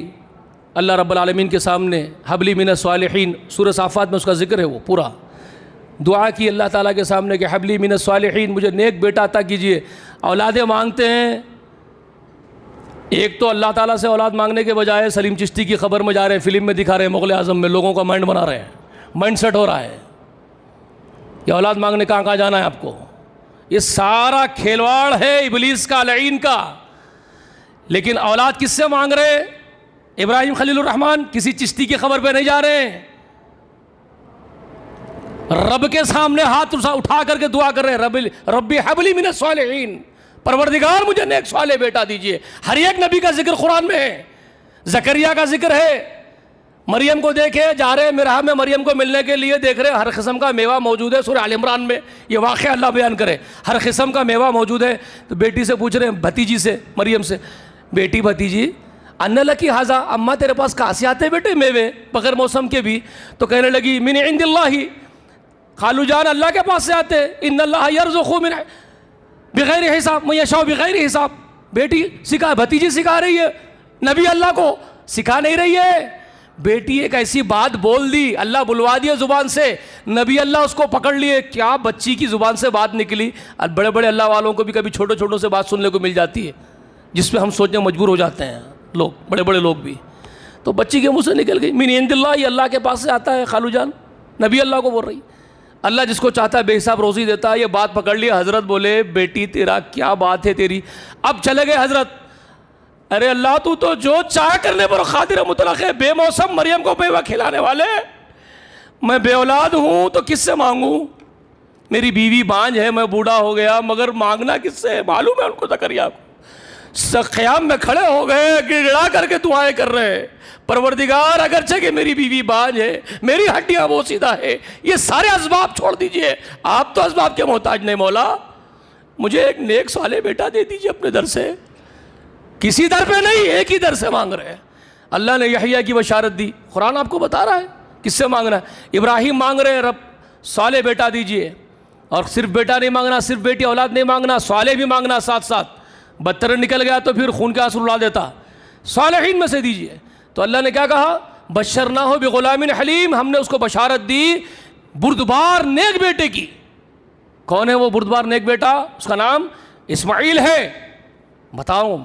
اللہ رب العالمین کے سامنے، حبلی من الصالحین، سورہ صافات میں اس کا ذکر ہے، وہ پورا دعا کی اللہ تعالیٰ کے سامنے کہ حبلی من الصالحین، مجھے نیک بیٹا عطا کیجئے۔ اولادیں مانگتے ہیں، ایک تو اللہ تعالیٰ سے اولاد مانگنے کے بجائے سلیم چشتی کی خبر میں جا رہے ہیں، فلم میں دکھا رہے ہیں، مغل اعظم میں لوگوں کا مائنڈ بنا رہے ہیں، مائنڈ سیٹ ہو رہا ہے کہ اولاد مانگنے کہاں کہاں جانا ہے آپ کو۔ یہ سارا کھیلواڑ ہے ابلیس کا، لعین کا۔ لیکن اولاد کس سے مانگ رہے؟ ابراہیم خلیل الرحمن کسی چشتی کی خبر پہ نہیں جا رہے ہیں، رب کے سامنے ہاتھ اٹھا کر کے دعا کر رہے ہیں، ربی حبلی من الصالحین، پروردگار مجھے نیک صالح بیٹا دیجئے۔ ہر ایک نبی کا ذکر قرآن میں ہے، زکریا کا ذکر ہے، مریم کو دیکھے جا رہے میراہ میں، مریم کو ملنے کے لیے دیکھ رہے ہر قسم کا میوہ موجود ہے، سورہ آل عمران میں یہ واقعہ اللہ بیان کرے، ہر قسم کا میوہ موجود ہے۔ تو بیٹی سے پوچھ رہے ہیں، بھتیجی سے، مریم سے، بیٹی بھتیجی ان لکی ھذا، اماں تیرے پاس کہاں سے آتے بیٹے میوے بغیر موسم کے بھی؟ تو کہنے لگی من عند اللہ، خالو جان اللہ کے پاس سے آتے، ان اللہ یرزق من بغیر حساب من یشاء بغیر حساب۔ بیٹی سکھا، بھتیجی سکھا رہی ہے نبی اللہ کو، سکھا نہیں رہی ہے، بیٹی ایک ایسی بات بول دی، اللہ بلوا دیا زبان سے، نبی اللہ اس کو پکڑ لیے، کیا بچی کی زبان سے بات نکلی۔ بڑے بڑے اللہ والوں کو بھی کبھی چھوٹے چھوٹوں سے بات سننے کو مل جاتی ہے جس پہ ہم سوچنے مجبور ہو جاتے ہیں لوگ، بڑے بڑے لوگ بھی۔ تو بچی کے منہ سے نکل گئی من عند اللہ، یہ اللہ کے پاس سے آتا ہے، خالو جان نبی اللہ کو بول رہی۔ اللہ جس کو چاہتا ہے بے حساب روزی دیتا ہے، یہ بات پکڑ لی۔ حضرت بولے بیٹی تیرا کیا بات ہے تیری؟ اب چلے گئے حضرت، ارے اللہ تو جو چاہ کرنے پر قادر مطلق ہے، بے موسم مریم کو میوہ کھلانے والے، میں بے اولاد ہوں تو کس سے مانگوں؟ میری بیوی بانجھ ہے، میں بوڑھا ہو گیا، مگر مانگنا کس سے؟ معلوم ہے ان کو زکریا کو۔ قیام میں کھڑے ہو گئے، گڑ گڑا کر کے دعائیں کر رہے، پروردگار اگرچہ کہ میری بیوی بانجھ ہے، میری ہڈیاں وہ سیدھا ہے، یہ سارے اسباب چھوڑ دیجئے، آپ تو اسباب کے محتاج نہیں مولا، مجھے ایک نیک صالح بیٹا دے دیجئے اپنے در سے۔ کسی در پہ نہیں، ایک ہی در سے مانگ رہے ہیں۔ اللہ نے یحییٰ کی بشارت دی، قرآن آپ کو بتا رہا ہے کس سے مانگنا ہے۔ ابراہیم مانگ رہے ہیں رب صالح بیٹا دیجئے، اور صرف بیٹا نہیں مانگنا، صرف بیٹی اولاد نہیں مانگنا، صالح بھی مانگنا ساتھ ساتھ۔ بدتر نکل گیا تو پھر خون کے آنسو رلا دیتا، صالحین میں سے دیجئے۔ تو اللہ نے کیا کہا؟ بشرناہ بغلام حلیم، ہم نے اس کو بشارت دی بردبار نیک بیٹے کی۔ کون ہے وہ بردبار نیک بیٹا؟ اس کا نام اسماعیل ہے۔ بتاؤ،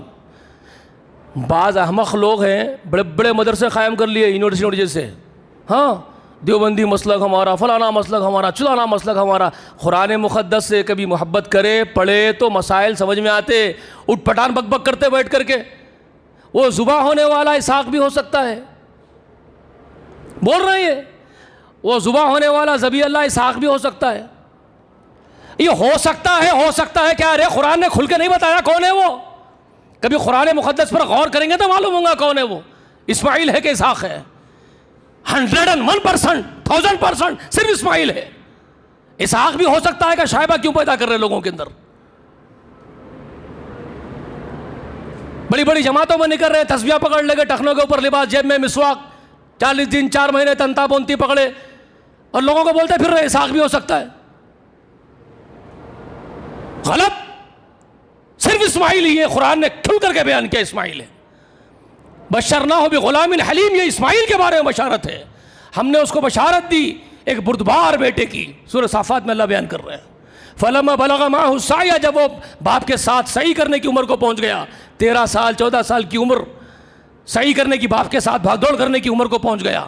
بعض احمق لوگ ہیں، بڑے بڑے مدرسے قائم کر لیے یونیورسٹی سے، ہاں دیوبندی مسلک ہمارا، فلانا مسلک ہمارا، چلانا مسلک ہمارا۔ قرآن مقدس سے کبھی محبت کرے، پڑھے تو مسائل سمجھ میں آتے، اٹھ پٹان بک بک کرتے بیٹھ کر کے۔ وہ ذبح ہونے والا اسحاق بھی ہو سکتا ہے، بول رہے ہیں، وہ ذبح ہونے والا ذبیح اللہ اسحاق بھی ہو سکتا ہے۔ یہ ہو سکتا ہے کیا؟ ارے قرآن نے کھل کے نہیں بتایا کون ہے وہ؟ کبھی قرآن مقدس پر غور کریں گے تو معلوم ہوگا کون ہے وہ، اسماعیل ہے کہ اسحاق ہے۔ 101%، 1000% صرف اسماعیل ہے۔ اسحاق بھی ہو سکتا ہے کہ شائبہ کیوں پیدا کر رہے لوگوں کے اندر؟ بڑی بڑی جماعتوں میں نکل رہے، تسبیح پکڑ لے گئے، ٹخنوں کے اوپر لباس، جیب میں مسواک، 40 دن 4 مہینے تنتا بونتی پکڑے، اور لوگوں کو بولتے پھر رہے اسحاق بھی ہو سکتا ہے۔ غلط، صرف اسماعیل ہی ہے، قرآن نے کھل کر کے بیان کیا اسماعیل ہے۔ بشرناہ بغلام حلیم، یہ اسماعیل کے بارے میں بشارت ہے، ہم نے اس کو بشارت دی ایک بردبار بیٹے کی۔ سورہ صافات میں اللہ بیان کر رہے ہیں، فلما بلغ معہ السعی، جب وہ باپ کے ساتھ سعی کرنے کی عمر کو پہنچ گیا، 13 سال 14 سال کی عمر، سعی کرنے کی، باپ کے ساتھ بھاگ دوڑ کرنے کی عمر کو پہنچ گیا،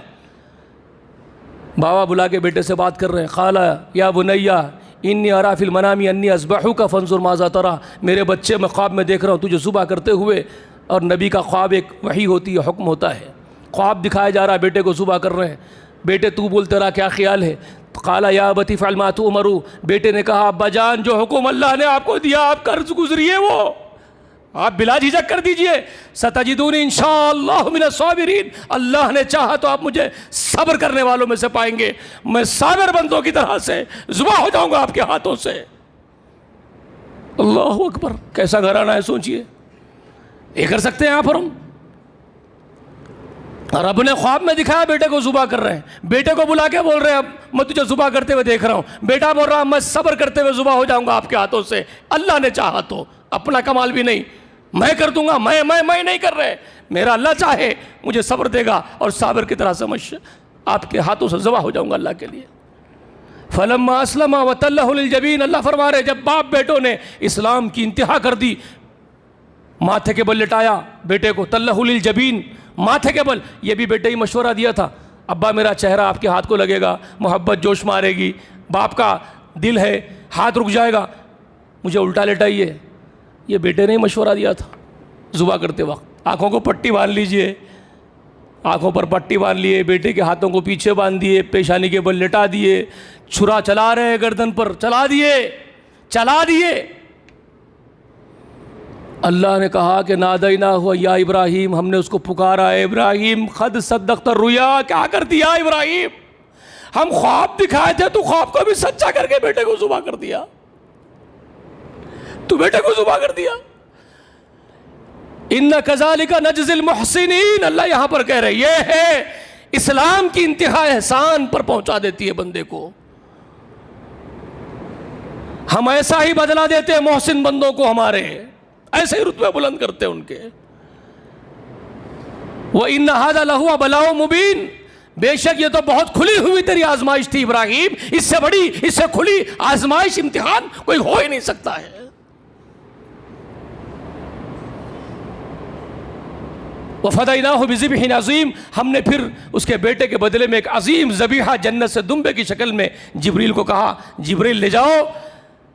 بابا بلا کے بیٹے سے بات کر رہے ہیں، قال یا بنیا انی ارا فی المنام انی اذبحک فانظر ماذا تری، میرے بچے میں خواب میں دیکھ رہا ہوں تجھے ذبح کرتے ہوئے. اور نبی کا خواب ایک وحی ہوتی ہے، حکم ہوتا ہے. خواب دکھایا جا رہا ہے، بیٹے کو ذبح کر رہے ہیں. بیٹے تو بول تیرا کیا خیال ہے؟ قال یا ابت افعل ما تؤمر، بیٹے نے کہا ابا جان جو حکم اللہ نے آپ کو دیا آپ کر گزریے، وہ آپ بلا جھجک کر دیجئے. ستجدونی انشاءاللہ من الصابرین، اللہ نے چاہا تو آپ مجھے صبر کرنے والوں میں سے پائیں گے. میں صابر بندوں کی طرح سے ذبح ہو جاؤں گا آپ کے ہاتھوں سے. اللہ اکبر، کیسا گھرانہ ہے سوچئے. یہ کر سکتے ہیں یہاں پر ہم؟ رب نے خواب میں دکھایا بیٹے کو ذبح کر رہے ہیں، بیٹے کو بلا کے بول رہے ہیں اب میں تجھے ذبح کرتے ہوئے دیکھ رہا ہوں. بیٹا بول رہا میں صبر کرتے ہوئے ذبح ہو جاؤں گا آپ کے ہاتھوں سے، اللہ نے چاہا تو. اپنا کمال بھی نہیں، میں کر دوں گا، میں نہیں کر رہے، میرا اللہ چاہے مجھے صبر دے گا اور صابر کی طرح سمجھ آپ کے ہاتھوں سے ذبح ہو جاؤں گا اللہ کے لیے. فلما اسلم وتلہ للجبین، اللہ فرما رہے جب باپ بیٹوں نے اسلام کی انتہا کر دی، ماتھے کے بل لٹایا بیٹے کو، تلہ للجبین، ماتھے کے بل. یہ بھی بیٹے ہی مشورہ دیا تھا، ابا میرا چہرہ آپ کے ہاتھ کو لگے گا، محبت جوش مارے گی، باپ کا دل ہے، ہاتھ رک جائے گا، مجھے الٹا لٹائیے. یہ بیٹے نے ہی مشورہ دیا تھا ذبح کرتے وقت. آنکھوں کو پٹی باندھ لیجئے، آنکھوں پر پٹی باندھ لیے، بیٹے کے ہاتھوں کو پیچھے باندھ دیے، پیشانی کے بل لٹا دیے، چھرا چلا رہے گردن پر، چلا دیے. اللہ نے کہا کہ نادیناہ یا ابراہیم، ہم نے اس کو پکارا ہے ابراہیم قد صدقت الرؤیا، کیا کر دیا ابراہیم، ہم خواب دکھائے تھے تو خواب کو بھی سچا کر کے بیٹے کو ذبح کر دیا، تو بیٹے کو ذبح کر دیا. ان کذالک نجزی المحسنین، اللہ یہاں پر کہہ رہے یہ ہے اسلام کی انتہا احسان پر پہنچا دیتی ہے بندے کو. ہم ایسا ہی بدلا دیتے ہیں محسن بندوں کو، ہمارے ایسے ہی رتبے بلند کرتے ہیں ان کے. وَإِنَّ هَذَا لَهُوَ بَلَاءٌ مُبِينٌ، بے شک یہ تو بہت کھلی ہوئی تیری آزمائش تھی ابراہیم، اس سے بڑی، اس سے کھلی آزمائش امتحان کوئی ہو ہی نہیں سکتا ہے. وَفَدَيْنَاهُ بِذِبْحٍ عَظِيمٍ، ہم نے پھر اس کے بیٹے کے بدلے میں ایک عظیم ذبیحہ جنت سے دمبے کی شکل میں جبریل کو کہا، جبریل لے جاؤ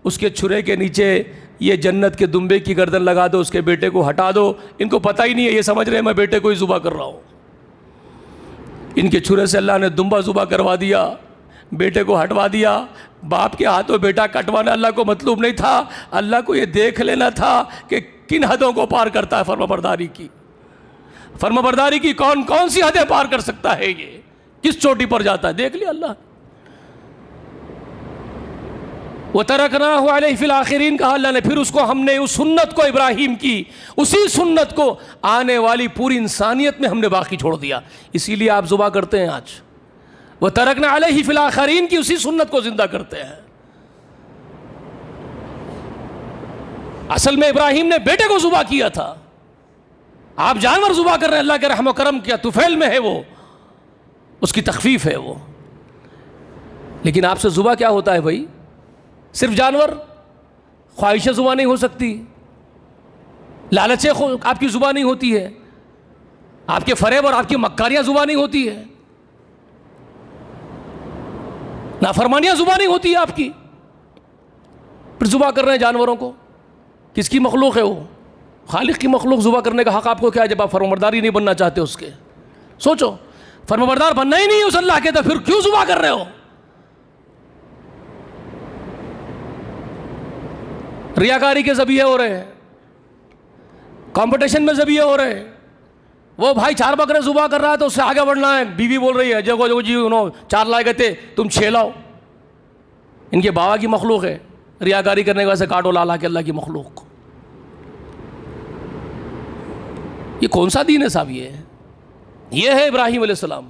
اس کے چھرے کے نیچے یہ جنت کے دمبے کی گردن لگا دو، اس کے بیٹے کو ہٹا دو. ان کو پتہ ہی نہیں ہے، یہ سمجھ رہے ہیں میں بیٹے کو ہی ذبح کر رہا ہوں. ان کے چھرے سے اللہ نے دمبا ذبح کروا دیا، بیٹے کو ہٹوا دیا. باپ کے ہاتھوں بیٹا کٹوانا اللہ کو مطلوب نہیں تھا، اللہ کو یہ دیکھ لینا تھا کہ کن حدوں کو پار کرتا ہے فرمانبرداری کی. فرمانبرداری کی کون کون سی حدیں پار کر سکتا ہے، یہ کس چوٹی پر جاتا ہے، دیکھ لیا اللہ. وَتَرَكْنَاهُ عَلَيْهِ فِي الْآخِرِينَ، کہا اللہ نے پھر اس کو، ہم نے اس سنت کو ابراہیم کی، اسی سنت کو آنے والی پوری انسانیت میں ہم نے باقی چھوڑ دیا. اسی لیے آپ ذبح کرتے ہیں آج، وَتَرَكْنَا عَلَيْهِ فِي الْآخِرِينَ کی اسی سنت کو زندہ کرتے ہیں. اصل میں ابراہیم نے بیٹے کو ذبح کیا تھا، آپ جانور ذبح کر رہے ہیں. اللہ کے رحم و کرم کیا طفیل میں ہے، وہ اس کی تخفیف ہے وہ. لیکن آپ سے ذبح کیا ہوتا ہے بھائی؟ صرف جانور، خواہشیں ذبح نہیں ہو سکتی، لالچیں آپ کی ذبح نہیں ہوتی ہے، آپ کے فریب اور آپ کی مکاریاں ذبح نہیں ہوتی ہے، نافرمانیاں ذبح نہیں ہوتی ہے آپ کی. پھر ذبح کر رہے ہیں جانوروں کو. کس کی مخلوق ہے وہ؟ خالق کی مخلوق. ذبح کرنے کا حق آپ کو کیا ہے جب آپ فرمانبرداری نہیں بننا چاہتے اس کے؟ سوچو، فرمانبردار بننا ہی نہیں ہے اس اللہ کے، تو پھر کیوں ذبح کر رہے ہو؟ ریاکاری کے ذبیحے ہو رہے ہیں، کمپٹیشن میں ذبیحے ہو رہے ہیں. وہ بھائی 4 بکرے ذبح کر رہا ہے تو اس سے آگے بڑھنا ہے، بیوی بول رہی ہے جگو جی 4 لائے گئے تھے تم 6 لاؤ. ان کے باوا کی مخلوق ہے، ریاکاری کرنے کے وجہ سے کاٹو لالا کے اللہ کی مخلوق. یہ کون سا دین ہے صاحب؟ یہ ہے ابراہیم علیہ السلام.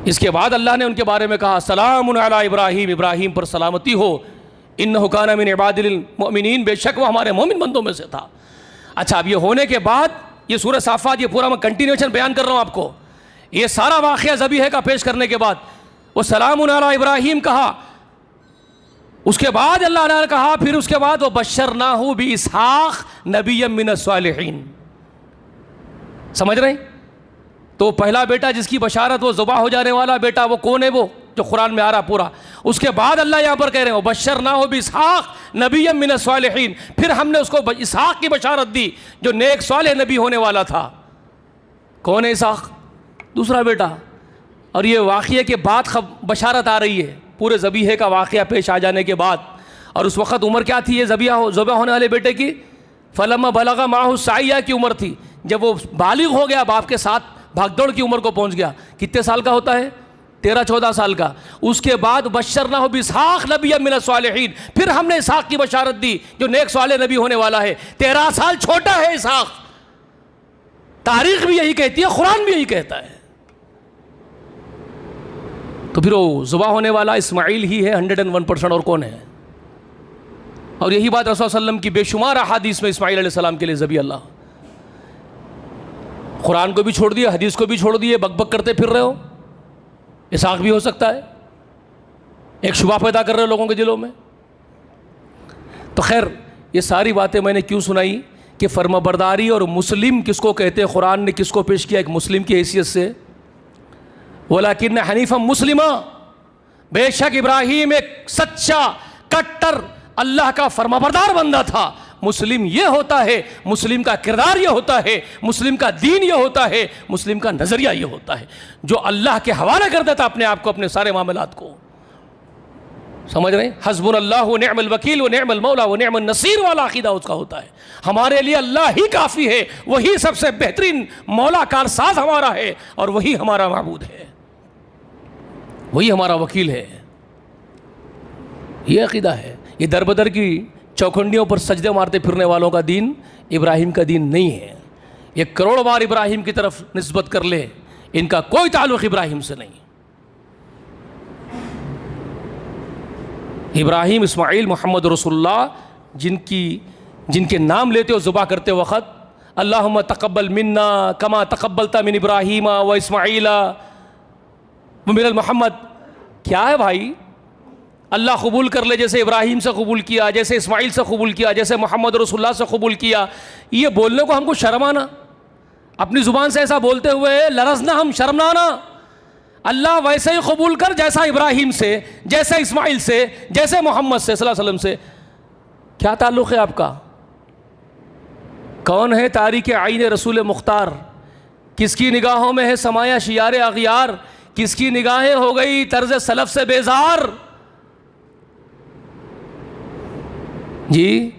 اس کے بعد اللہ نے ان کے بارے میں کہا سلام علی ابراہیم، ابراہیم پر سلامتی ہو، انہ کان من عباد المؤمنین، بے شک وہ ہمارے مومن بندوں میں سے تھا. اچھا، اب یہ ہونے کے بعد یہ سورہ صافات، یہ پورا میں کنٹینیوشن بیان کر رہا ہوں آپ کو. یہ سارا واقعہ ذبیحہ کا پیش کرنے کے بعد وہ سلام علی ابراہیم کہا. اس کے بعد اللہ نے کہا پھر اس کے بعد وہ بشرناہ باسحاق نبیا من الصالحین. سمجھ رہے ہیں؟ تو پہلا بیٹا جس کی بشارت وہ ذبح ہو جانے والا بیٹا، وہ کون ہے؟ وہ جو قرآن میں آ رہا پورا. اس کے بعد اللہ یہاں پر کہہ رہے ہیں وَبَشَّرْنَاهُ بِإِسْحَاقَ نَبِيًّا مِّنَ الصَّالِحِينَ, پھر ہم نے اس کو اسحاق کی بشارت دی جو نیک صالح نبی ہونے والا تھا. کون ہے اسحاق؟ دوسرا بیٹا. اور یہ واقعے کے بعد بشارت آ رہی ہے پورے ذبیحے کا واقعہ پیش آ جانے کے بعد. اور اس وقت عمر کیا تھی یہ ذبح ہونے والے بیٹے کی؟ فَلَمَّا بَلَغَ مَعَهُ السَّعْيَ کی عمر تھی. جب وہ بالغ ہو گیا, باپ کے ساتھ بھاگ دوڑ کی عمر کو پہنچ گیا, کتنے سال کا ہوتا ہے؟ 13-14 سال کا. اس کے بعد بشرناہ باسحاق نبیا من الصالحین, پھر ہم نے اسحاق کی بشارت دی جو نیک صالح نبی ہونے والا ہے. 13 سال چھوٹا ہے اسحاق. تاریخ بھی یہی کہتی ہے, قرآن بھی یہی کہتا ہے. تو پھر وہ ذبح ہونے والا اسماعیل ہی ہے 101%, اور کون ہے؟ اور یہی بات رسول صلی اللہ علیہ وسلم کی بے شمار احادیث میں اسماعیل علیہ السلام کے لیے ذبح اللہ. قرآن کو بھی چھوڑ دیے, حدیث کو بھی چھوڑ دیے, بک بک کرتے پھر رہے ہو. اسحاق بھی ہو سکتا ہے, ایک شبہ پیدا کر رہے ہو لوگوں کے دلوں میں. تو خیر یہ ساری باتیں میں نے کیوں سنائی کہ فرمانبرداری اور مسلم کس کو کہتے ہیں, قرآن نے کس کو پیش کیا ایک مسلم کی حیثیت سے. وَلَكِنَّ حَنِيفًا مُسْلِمًا, بے شک ابراہیم ایک سچا کٹر اللہ کا فرمانبردار بندہ تھا. مسلم یہ ہوتا ہے, مسلم کا کردار یہ ہوتا ہے, مسلم کا دین یہ ہوتا ہے, مسلم کا نظریہ یہ ہوتا ہے جو اللہ کے حوالے کر دیتا اپنے آپ کو, اپنے سارے معاملات کو. سمجھ رہے ہیں؟ حسبنا اللہ و نعم الوکیل و نعم المولا و نعم النصیر والا عقیدہ اس کا ہوتا ہے. ہمارے لیے اللہ ہی کافی ہے, وہی سب سے بہترین مولا کارساز ہمارا ہے, اور وہی ہمارا معبود ہے, وہی ہمارا وکیل ہے. یہ عقیدہ ہے. یہ در بدر کی چوکھنڈیوں پر سجدے مارتے پھرنے والوں کا دین ابراہیم کا دین نہیں ہے. یہ کروڑ بار ابراہیم کی طرف نسبت کر لے, ان کا کوئی تعلق ابراہیم سے نہیں. ابراہیم, اسماعیل, محمد رسول اللہ جن کے نام لیتے ہو ذبح کرتے وقت, اللہم تقبل منا کما تقبلت من ابراہیم و اسماعیل و من محمد, کیا ہے بھائی؟ اللہ قبول کر لے جیسے ابراہیم سے قبول کیا, جیسے اسماعیل سے قبول کیا, جیسے محمد رسول اللہ سے قبول کیا. یہ بولنے کو ہم کو شرم آنا, اپنی زبان سے ایسا بولتے ہوئے لرزنا, ہم شرمنانا. اللہ ویسے ہی قبول کر جیسا ابراہیم سے, جیسے اسماعیل سے, جیسے محمد سے صلی اللہ علیہ وسلم سے. کیا تعلق ہے آپ کا؟ کون ہے تاریک عین رسول مختار؟ کس کی نگاہوں میں ہے سمایا شیار اغیار؟ کس کی نگاہیں ہو گئی طرز سلف سے بیزار؟ جی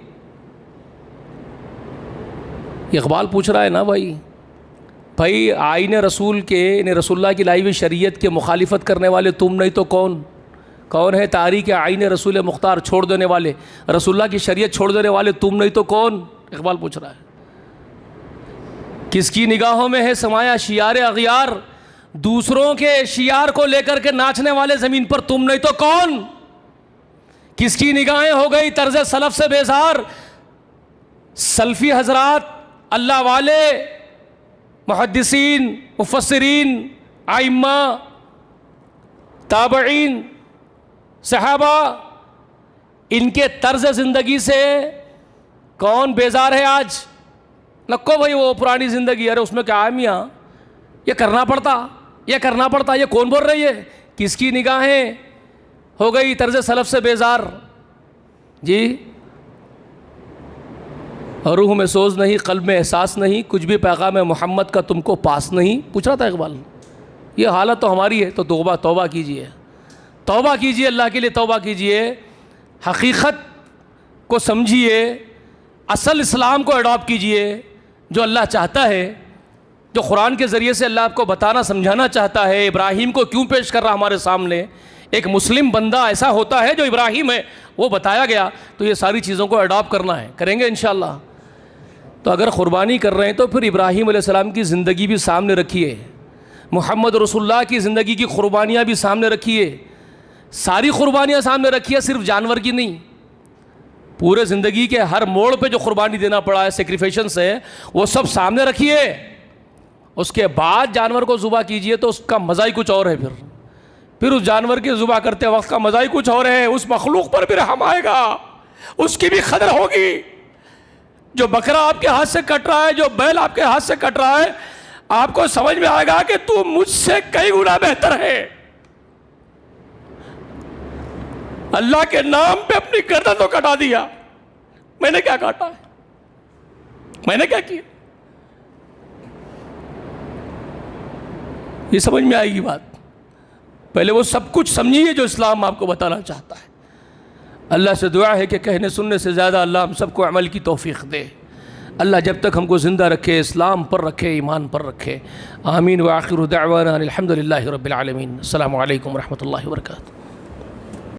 اقبال پوچھ رہا ہے نا بھائی آئین رسول کے, یعنی رسول اللہ کی لائی ہوئی شریعت کے مخالفت کرنے والے تم نہیں تو کون ہے تاریک عین رسول مختار چھوڑ دینے والے, رسول اللہ کی شریعت چھوڑ دینے والے تم نہیں تو کون؟ اقبال پوچھ رہا ہے. کس کی نگاہوں میں ہے سمایا شیار اغیار؟ دوسروں کے شیار کو لے کر کے ناچنے والے زمین پر تم نہیں تو کون؟ کس کی نگاہیں ہو گئی طرز سلف سے بیزار؟ سلفی حضرات, اللہ والے, محدثین, مفسرین, ائمہ, تابعین, صحابہ, ان کے طرز زندگی سے کون بیزار ہے آج؟ نکو بھائی وہ پرانی زندگی, ارے اس میں کیا ہے میاں, یہ کرنا پڑتا, یہ کون بول رہی ہے؟ کس کی نگاہیں ہو گئی طرز سلف سے بیزار؟ جی روح میں سوز نہیں, قلب میں احساس نہیں, کچھ بھی پیغام محمد کا تم کو پاس نہیں. پوچھ رہا تھا اقبال. یہ حالت تو ہماری ہے, تو توبہ کیجئے, اللہ کے لیے توبہ کیجئے, حقیقت کو سمجھیے, اصل اسلام کو اڈاپٹ کیجئے جو اللہ چاہتا ہے, جو قرآن کے ذریعے سے اللہ آپ کو بتانا سمجھانا چاہتا ہے. ابراہیم کو کیوں پیش کر رہا ہمارے سامنے؟ ایک مسلم بندہ ایسا ہوتا ہے جو ابراہیم ہے, وہ بتایا گیا, تو یہ ساری چیزوں کو اڈاپٹ کرنا ہے, کریں گے انشاءاللہ. تو اگر قربانی کر رہے ہیں تو پھر ابراہیم علیہ السلام کی زندگی بھی سامنے رکھیے, محمد رسول اللہ کی زندگی کی قربانیاں بھی سامنے رکھیے, ساری قربانیاں سامنے رکھیے, صرف جانور کی نہیں. پورے زندگی کے ہر موڑ پہ جو قربانی دینا پڑا ہے, سیکریفیشنز ہے, وہ سب سامنے رکھیے. اس کے بعد جانور کو ذبح کیجئے تو اس کا مزہ ہی کچھ اور ہے. پھر اس جانور کی ذبح کرتے وقت کا مزہ ہی کچھ اور ہے. اس مخلوق پر بھی رحم آئے گا, اس کی بھی قدر ہوگی. جو بکرا آپ کے ہاتھ سے کٹ رہا ہے, جو بیل آپ کے ہاتھ سے کٹ رہا ہے, آپ کو سمجھ میں آئے گا کہ تو مجھ سے کئی گنا بہتر ہے. اللہ کے نام پہ اپنی گردن تو کٹا دیا. میں نے کیا کاٹا ہے؟ میں نے کیا کیا؟ یہ سمجھ میں آئے گی بات. پہلے وہ سب کچھ سمجھیے جو اسلام آپ کو بتانا چاہتا ہے. اللہ سے دعا ہے کہ کہنے سننے سے زیادہ اللہ ہم سب کو عمل کی توفیق دے. اللہ جب تک ہم کو زندہ رکھے، اسلام پر رکھے، ایمان پر رکھے. آمین. وآخر دعوانا الحمد للہ رب العالمین. السلام علیکم ورحمۃ اللہ وبرکاتہ.